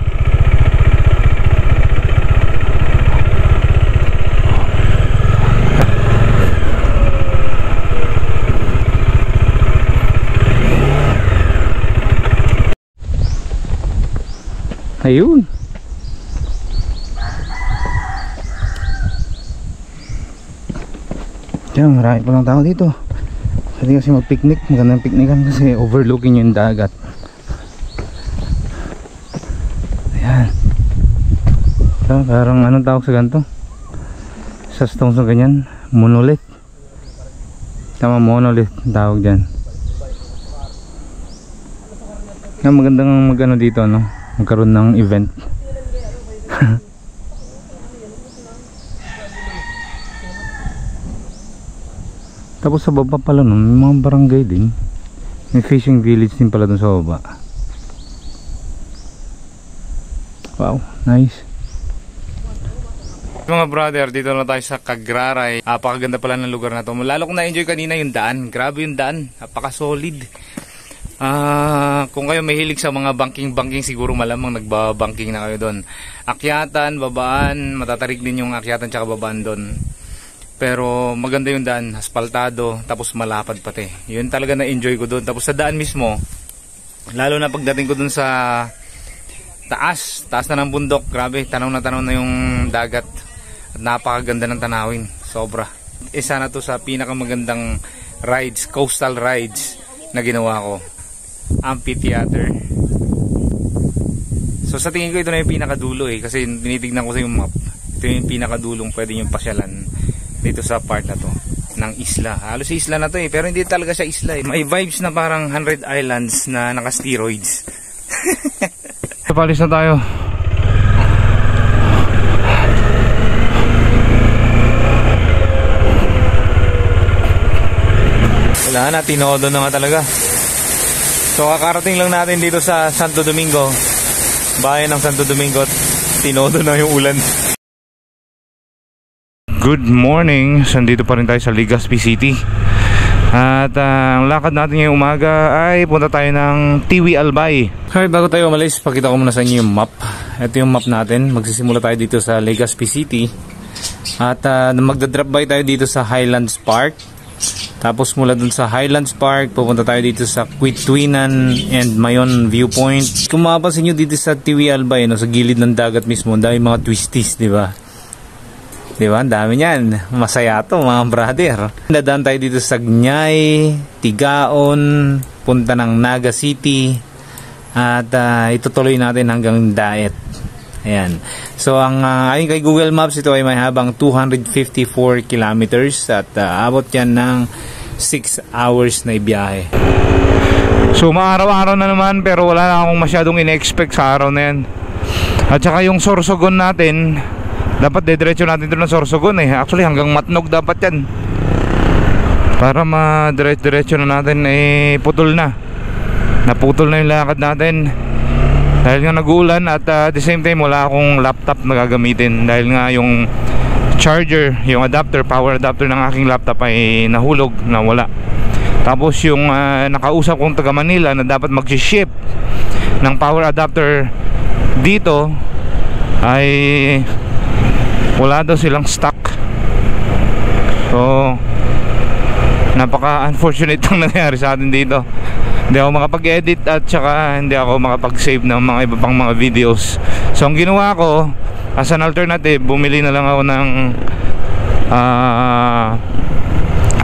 Speaker 1: Ayun. Diyan, marami pa lang tao dito.
Speaker 5: Pwede kasi mag-picnic, magandang picnican kasi overlooking yung dagat. Ayan. So, parang anong tawag sa ganito? Sa stones na ganyan, monolith. Tama, monolith tawag dyan. Magandang mag-ano dito, no? Magkaroon ng event. Tapos sa baba pala nun, may mga barangay din. May fishing village din pala dun sa baba. Wow, nice.
Speaker 1: Mga brother, dito na tayo sa Cagraray. Napakaganda pala ng lugar na to. Lalo kong na-enjoy kanina yung daan. Grabe yung daan, napaka-solid. Kung kayo mahilig sa mga banking-banking, siguro malamang nagbabanking na kayo doon. Akyatan, babaan, matatarik din yung akyatan tsaka babaan doon. Pero maganda yung daan, aspaltado, tapos malapad pati. Yun talaga na-enjoy ko doon. Tapos sa daan mismo, lalo na pagdating ko doon sa taas na ng bundok, grabe, tanaw na yung dagat. At napakaganda ng tanawin, sobra. Isa na to sa pinakamagandang rides, coastal rides na ginawa ko. Amphitheater. So sa tingin ko ito na yung pinakadulo kasi tinitignan ko sa yung map. Ito yung pinakadulong pwede yung pasyalan dito sa part na to ng isla. Halos isla na to pero hindi talaga siya isla May vibes na parang 100 Islands na naka-steroids. Palis na tayo. Wala na, tinodo na nga talaga. So kakarating lang natin dito sa Santo Domingo, bayan ng Santo Domingo. Tinodo na yung ulan. Good morning, sandito pa rin tayo sa Legazpi City. At ang lakad natin ngayong umaga ay punta tayo ng Tiwi Albay. Okay, bago tayo umalis, pakita ko muna sa inyo yung map. Ito yung map natin. Magsisimula tayo dito sa Legazpi City. At magdadrop by tayo dito sa Highlands Park. Tapos mula dun sa Highlands Park, pupunta tayo dito sa Quitwinan and Mayon Viewpoint. Kung mapapansin nyo dito sa Tiwi Albay, sa gilid ng dagat mismo, dahil mga twisties, di ba? Diba? Ang dami niyan. Masaya to mga brother. Dadaan tayo dito sa Gnyay, Tigaon, punta ng Naga City. At itutuloy natin hanggang Daet. Ayan. So ang ayon kay Google Maps, ito ay may habang 254 kilometers. At abot yan ng 6 hours na ibiyahe. So maaraw-araw na naman, pero wala na akong masyadong in-expect sa araw na yan. At saka yung Sorsogon natin, dapat dediretso natin doon ng Sorsogon Actually hanggang Matnog dapat yan. Para ma-diretso na natin putol na. Naputol na yung lakad natin. Dahil nga nag-uulan at at the same time wala akong laptop na gagamitin. Dahil nga yung charger, yung adapter, power adapter ng aking laptop ay nahulog, nawala. Tapos yung nakausap kong taga Manila na dapat mag-ship ng power adapter dito ay wala daw silang stock. So napaka-unfortunate ang nangyari sa atin dito. Hindi ako makapag-edit at saka hindi ako makapag-save ng mga iba pang mga videos. So ang ginawa ko as an alternative, bumili na lang ako ng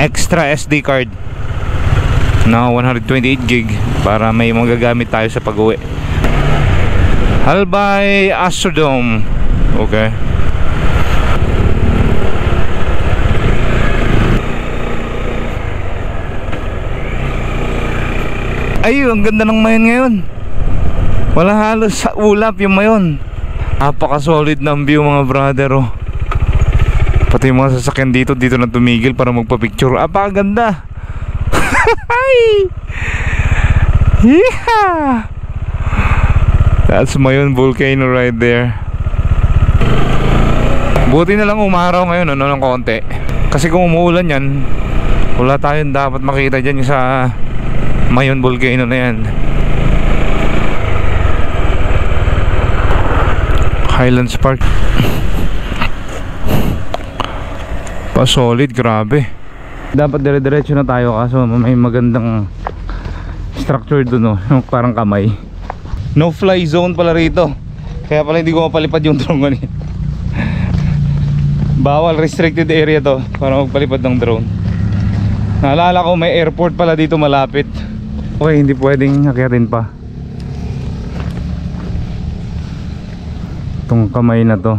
Speaker 1: extra SD card na 128 gig para may magagamit tayo sa pag-uwi. Albay Astrodome. Okay. Ay, ang ganda ng Mayon ngayon. Wala halos sa ulap yung Mayon. Napaka-solid ng view mga brother Pati yung mga sasakyan dito na tumigil para magpa-picture. Apakaganda. Yeah. That's Mayon volcano right there. Buti na lang umaraw ngayon ng konti. Kasi kung umuulan yan, wala tayong dapat makita dyan sa Mayon volcano na yan. Highlands Park. Pa-solid, grabe. Dapat dire-diretso na tayo kaso may magandang structure doon yung parang kamay. No fly zone pala rito. Kaya pala hindi ko mapalipad yung drone kanina. Bawal, restricted area to para magpalipad ng drone. Naalala ko may airport pala dito malapit. Okay, hindi pwedeng akyatin pa itong kamay na to.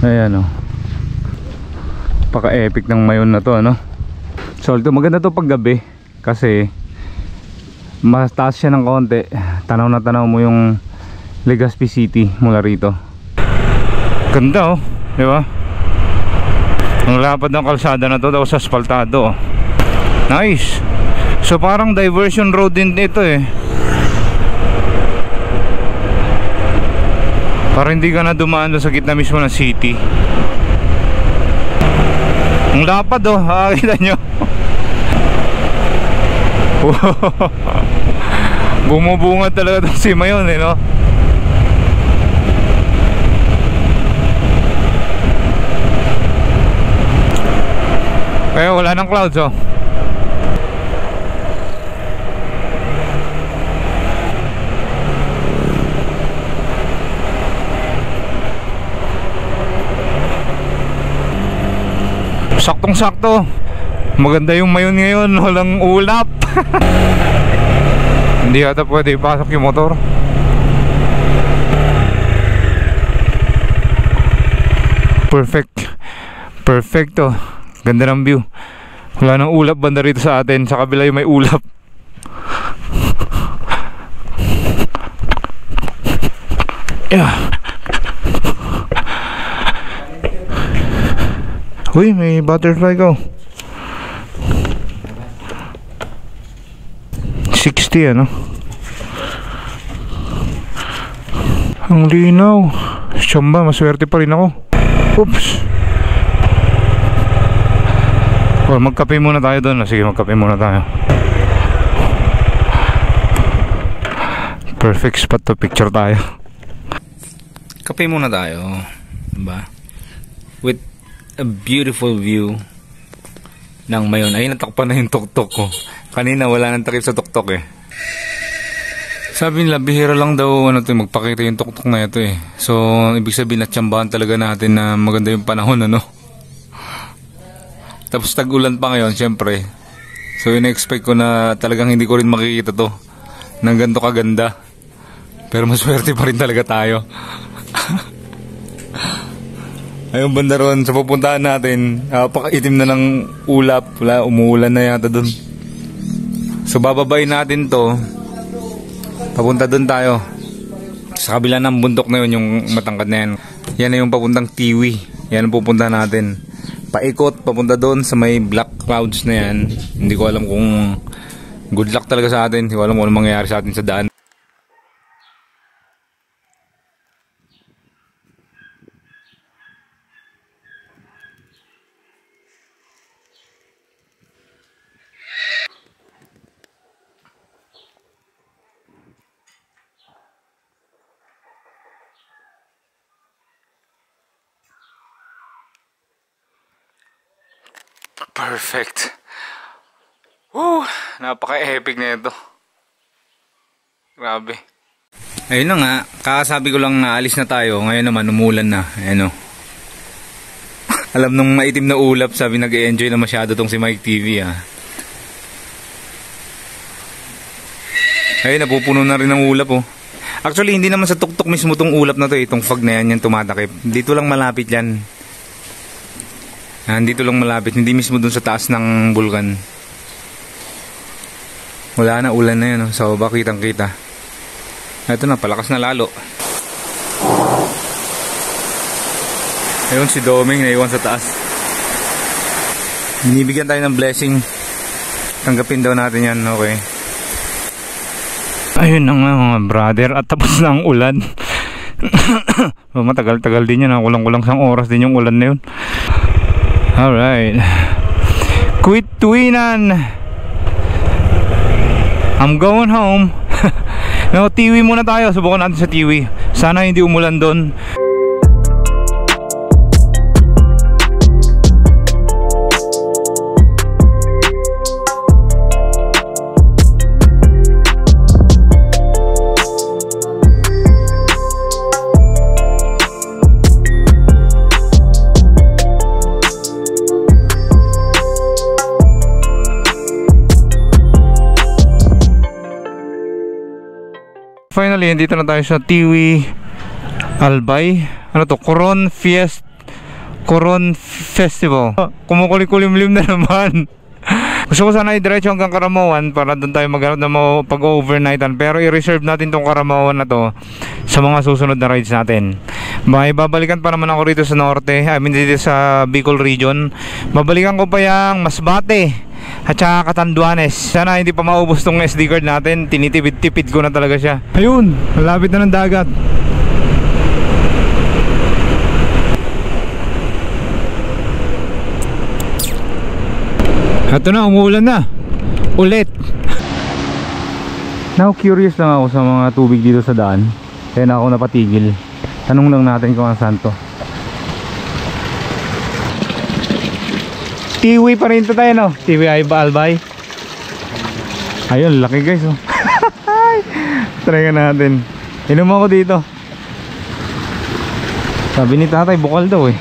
Speaker 1: Ayan o, paka-epic ng Mayon na to, ano? So ito, maganda to pag gabi kasi mas taas siya ng konti. Tanaw na tanaw mo yung Legazpi City mula rito. Ganda oh, di ba? Ang lapad ng kalsada na to, daw sa asfaltado. Nice. So parang diversion road din ito eh, para hindi ka na dumaan sa gitna mismo ng city. Ang lapad oh, kita nyo. Bumubungad talaga itong si Mayon eh, no? Kaya wala ng clouds oh. Saktong sakto. Maganda yung Mayon ngayon, walang ulap. Hindi ata pwede ipasok yung motor. Perfecto. Ganda ng view. Wala nang ulap banda rito sa atin. Sa kabila yung may ulap. Yeah. Uy, may butterfly ko. 60 ano. Ang linaw. Siyamba, maswerte pa rin ako. Oops. Oh, magkape muna tayo doon. Sige, magkape muna tayo. Perfect spot to picture tayo.
Speaker 2: Kape muna tayo, diba? With a beautiful view ng Mayon. Ay, natakpan na yung tuktok ko. Kanina wala nang takip sa tuktok eh. Sabi nila, bihira lang daw magpakita yung tuktok na ito eh. So, ibig sabihin natsambahan talaga natin na maganda yung panahon, ano? Tapos tag-ulan pa ngayon, syempre. So, in-expect ko na talagang hindi ko rin makikita to ng ganito kaganda. Pero maswerte pa rin talaga tayo. Ayun banda ron, sa pupuntahan natin, pakaitim na ng ulap. Wala, umuulan na yata dun. So bababayin natin to. Papunta dun tayo. Sa kabila ng bundok na yun, yung matangkad na yan. Yan na yung papuntang Tiwi. Yan ang pupuntahan natin. Paikot, papunta dun sa may black clouds na yan. Hindi ko alam kung good luck talaga sa atin. Hindi ko alam kung ano mangyayari sa atin sa daan. Perfect. Woo! Napaka-epic na ito. Grabe. Ayun na nga, kakasabi ko lang na alis na tayo. Ngayon naman, umulan na. Ayan o. Alam nung maitim na ulap, sabi nag-e-enjoy na masyado tong si Mike TV ah. Ayun, napupuno na rin ng ulap oh. Actually, hindi naman sa tuktok mismo tong ulap na to eh. Itong fog na yan, yan tumatakip. Dito lang malapit yan. Dito lang malapit, hindi mismo dun sa taas ng bulkan. Wala na, ulan na yan, sa baba kitang kita. Ito na, palakas na lalo. Ayun si Doming, naiwan sa taas. Binibigyan tayo ng blessing. Tanggapin daw natin yan, okay. Ayun na nga mga brother, at tapos na ang ulan. Matagal-tagal din yan, kulang-kulang sang oras din yung ulan na yun. Alright, quit tuwinan. I'm going home. No, Tiwi muna tayo. Subukan natin sa Tiwi. Sana hindi umulan doon.
Speaker 1: Finally, dito na tayo sa Tiwi Albay. Ano to? Coron Festival. Kumukulim-kulimlim na naman. Gusto ko sana i-diretso hanggang Karamawan para doon tayo maghanap na pag-overnightan. Pero i-reserve natin tong Karamawan na to sa mga susunod na rides natin. Babalikan pa naman ako rito sa norte, dito sa Bicol region. Babalikan ko pa yung Masbate at saka Catanduanes. Sana hindi pa maubos tong SD card natin. Tinitipid-tipid ko na talaga siya. Ayun, malapit na ng dagat. Ito na, umuulan na ulit. Now curious lang ako sa mga tubig dito sa daan, kaya na ako napatigil. Tanong lang natin kung ang santo. Tiwi pa rin ito tayo, no? Tiwi Albay. Ayun, laki guys, oh. Try natin. Inom ako dito. Sabi ni tatay, bukal daw eh.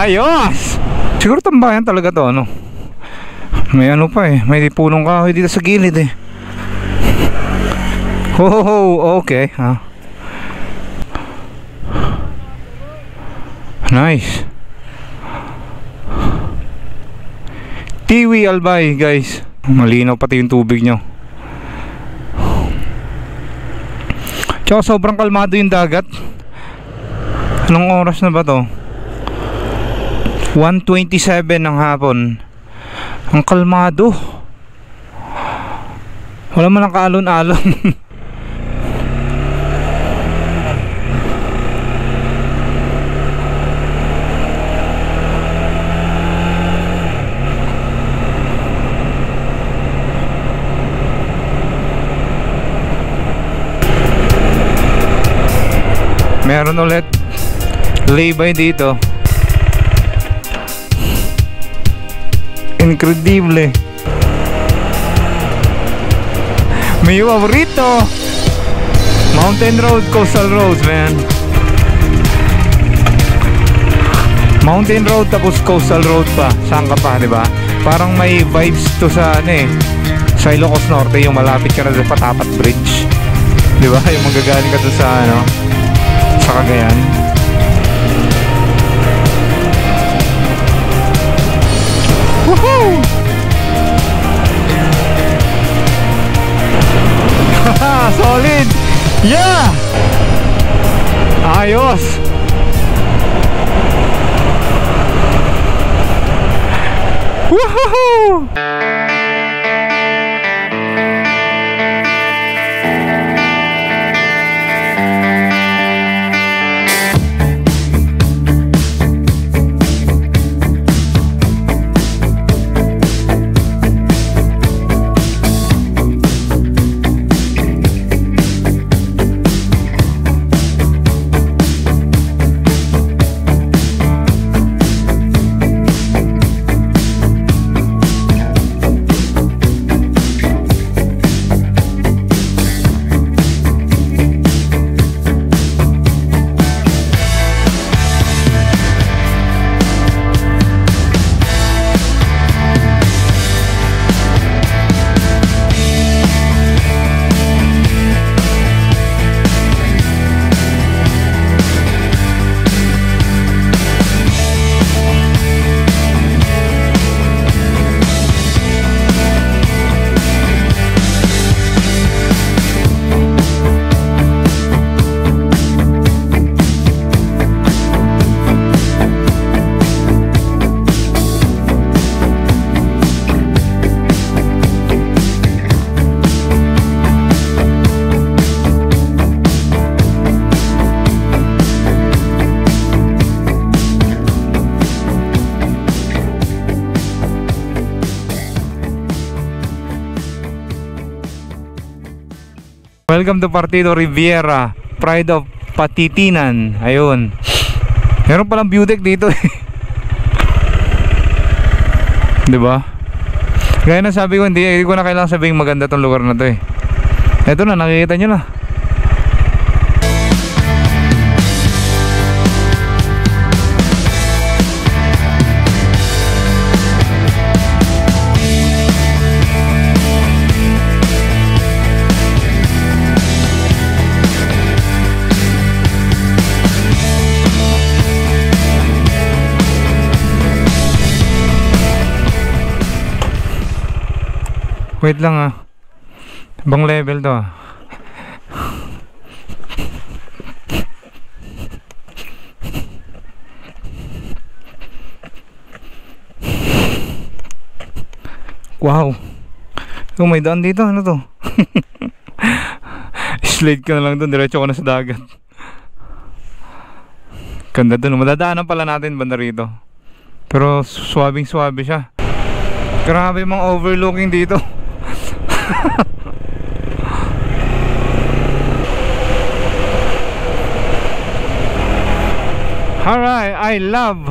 Speaker 1: Ayos! Siguro tambayan talaga to, ano? May ano pa eh, may punong kahoy dito sa gilid eh. Oh, okay, ha. Nice. Tiwi Albay, guys. Malinaw pati yung tubig nyo. Tsaka sobrang kalmado yung dagat. Anong oras na ba to? 1:27 ng hapon. Ang kalmado. Wala man ang kaalon-alon. Meron ulit lay-by dito. Incredible. May paborito. Mountain Road, Coastal Roads, man. Mountain Road tapos Coastal Road pa. Saan ka pa, di ba? Parang may vibes to sa ano eh, sa Ilocos Norte, yung malapit ka na sa Patapat Bridge. Di ba? Yung magagaling ka doon sa ano, sa Cagayan. Woohoo! Solid! Yeah! Ayos! Woohoo! Welcome to Partido Riviera, Pride of Patitinan. Ayun. Meron palang view deck dito eh. Diba? Gaya na sabi ko, hindi ko na kailangan sabihin maganda tong lugar na to eh. Eto na, nakikita nyo na. Wait lang ah. Ibang level to ah. Wow. Oh, may daan dito. Ano to? Slide ka na lang doon. Diretso ka na sa dagat. Ganda doon. Madadaanan pala natin banda rito. Pero swabing-swabe siya. Grabe mga overlooking dito. Alright, I love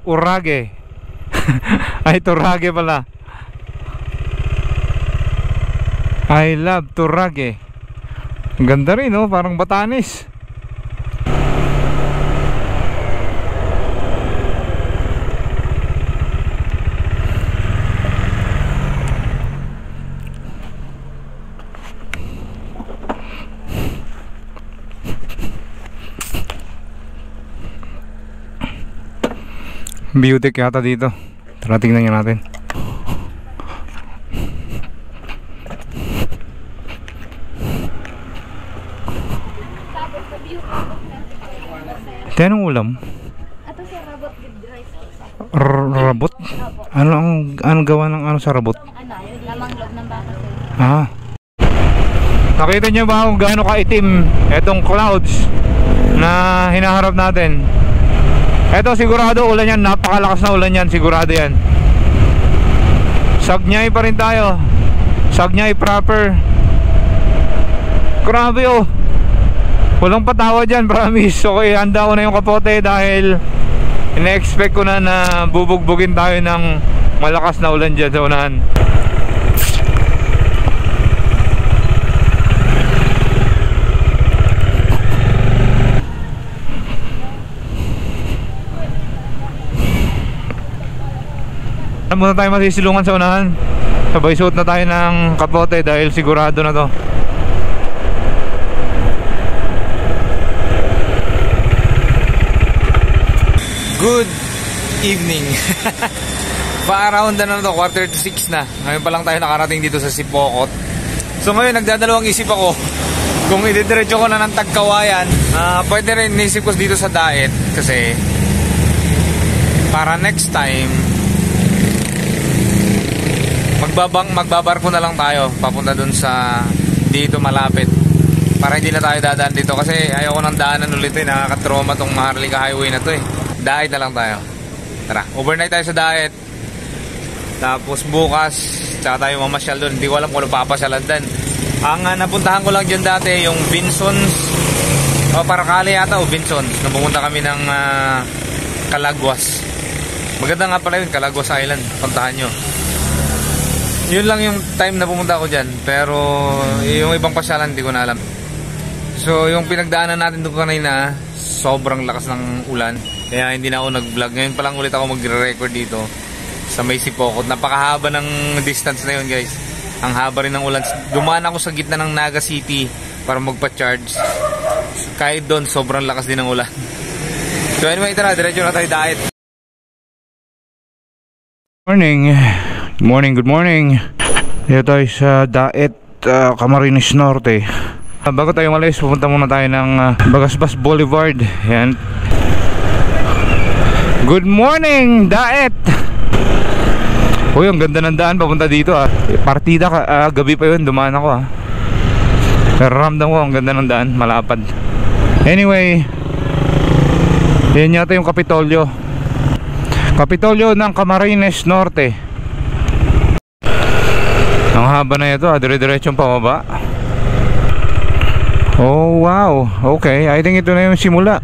Speaker 1: Urage. Ay, Turage pala. I love Turage. Ang ganda rin, no? Parang Batanes. Beauty yata dito. Tara, tingnan nga natin. Anong ulam?
Speaker 7: Ato sa rabot with rice.
Speaker 1: Rabot? Anong gawa ng ano sa rabot?
Speaker 7: Ano, lamang loob ng baka.
Speaker 1: Ah. Nakita niyo ba kung gaano kaitim etong clouds na hinaharap natin? Eto, sigurado ulan yan. Napakalakas na ulan yan. Sigurado yan. Sagyay pa rin tayo. Sagyay proper. Grabe oh. Walang patawa dyan, promise. Okay, handa ko na yung kapote dahil ina-expect ko na bubugbugin tayo ng malakas na ulan dyan sa unahan. Muna tayo masisilungan sa unahan. Sabay suot na tayo ng kapote dahil sigurado na to. Good evening. Pa-around na to, 5:45 na. Ngayon pa lang tayo nakarating dito sa Sipokot. So ngayon nagdadalawang isip ako kung ididiretso ko na ng Tagkawayan. Pwede rin nisip ko dito sa Daet kasi para next time magbabarko na lang tayo papunta dun sa dito malapit para hindi na tayo dadaan dito kasi ayoko nang daanan ulit eh. Nakakatroma tong Maharlika Highway na to eh. Daet na lang tayo. Tara, overnight tayo sa Daet. Tapos bukas tsaka tayo mamasyal doon. Hindi ko alam kung ano papasyalan din. Ang napuntahan ko lang dyan dati yung Vinsons o Paracale yata o Vinsons. Napupunta kami ng Calaguas. Maganda nga pala yun, Calaguas Island. Puntahan nyo. Yun lang yung time na pumunta ako dyan. Pero yung ibang pasyalan hindi ko na alam. So yung pinagdaanan natin doon kanina, sobrang lakas ng ulan. Kaya hindi na ako nag-vlog. Ngayon pa lang ulit ako magre-record dito sa may Sipokot. Napakahaba ng distance na yun guys. Ang haba rin ng ulan. Dumaan ako sa gitna ng Naga City para magpa-charge. Kahit doon sobrang lakas din ng ulan. So anyway, tara, diretso na tayo Daet. Good morning. Dito tayo sa Daet, Camarines Norte. Bago tayo malis, pupunta muna tayo ng Bagasbas Boulevard. Yan. Good morning, Daet! Uy, ang ganda ng daan papunta dito ah. Partida gabi pa yun, dumaan ako ah. Pero ramdam ko ang ganda ng daan, malapad. Anyway, yan yata yung Kapitolyo. Kapitolyo ng Camarines Norte. Ang haba na ito, dire-diretsong pababa. Oh wow, okay, I think ito na yung simula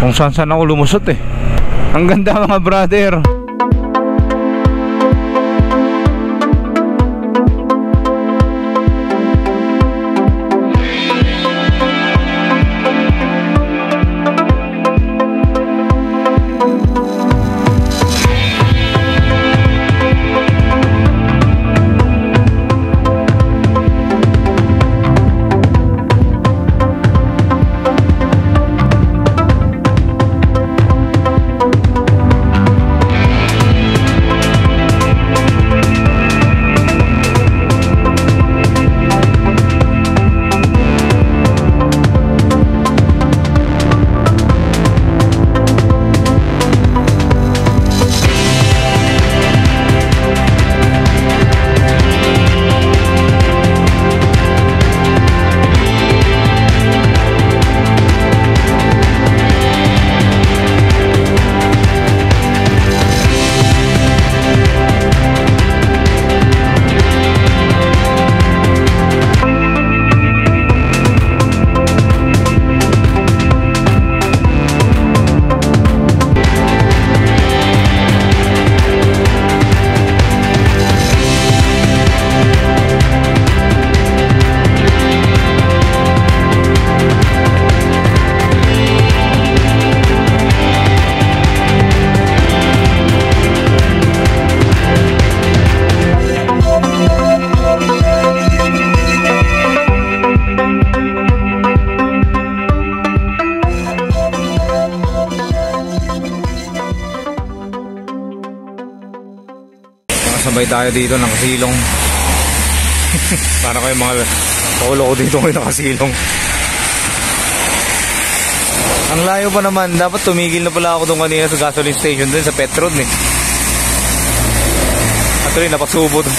Speaker 1: kung saan ako lumusot eh. Ang ganda mga brother. Sabay tayo dito ng kasilong. Para kayo mga paulo ko dito kayo nakasilong. Ang layo pa naman. Dapat tumigil na pala ako doon kanina sa gasoline station din sa Petron eh. At rin napasubo doon.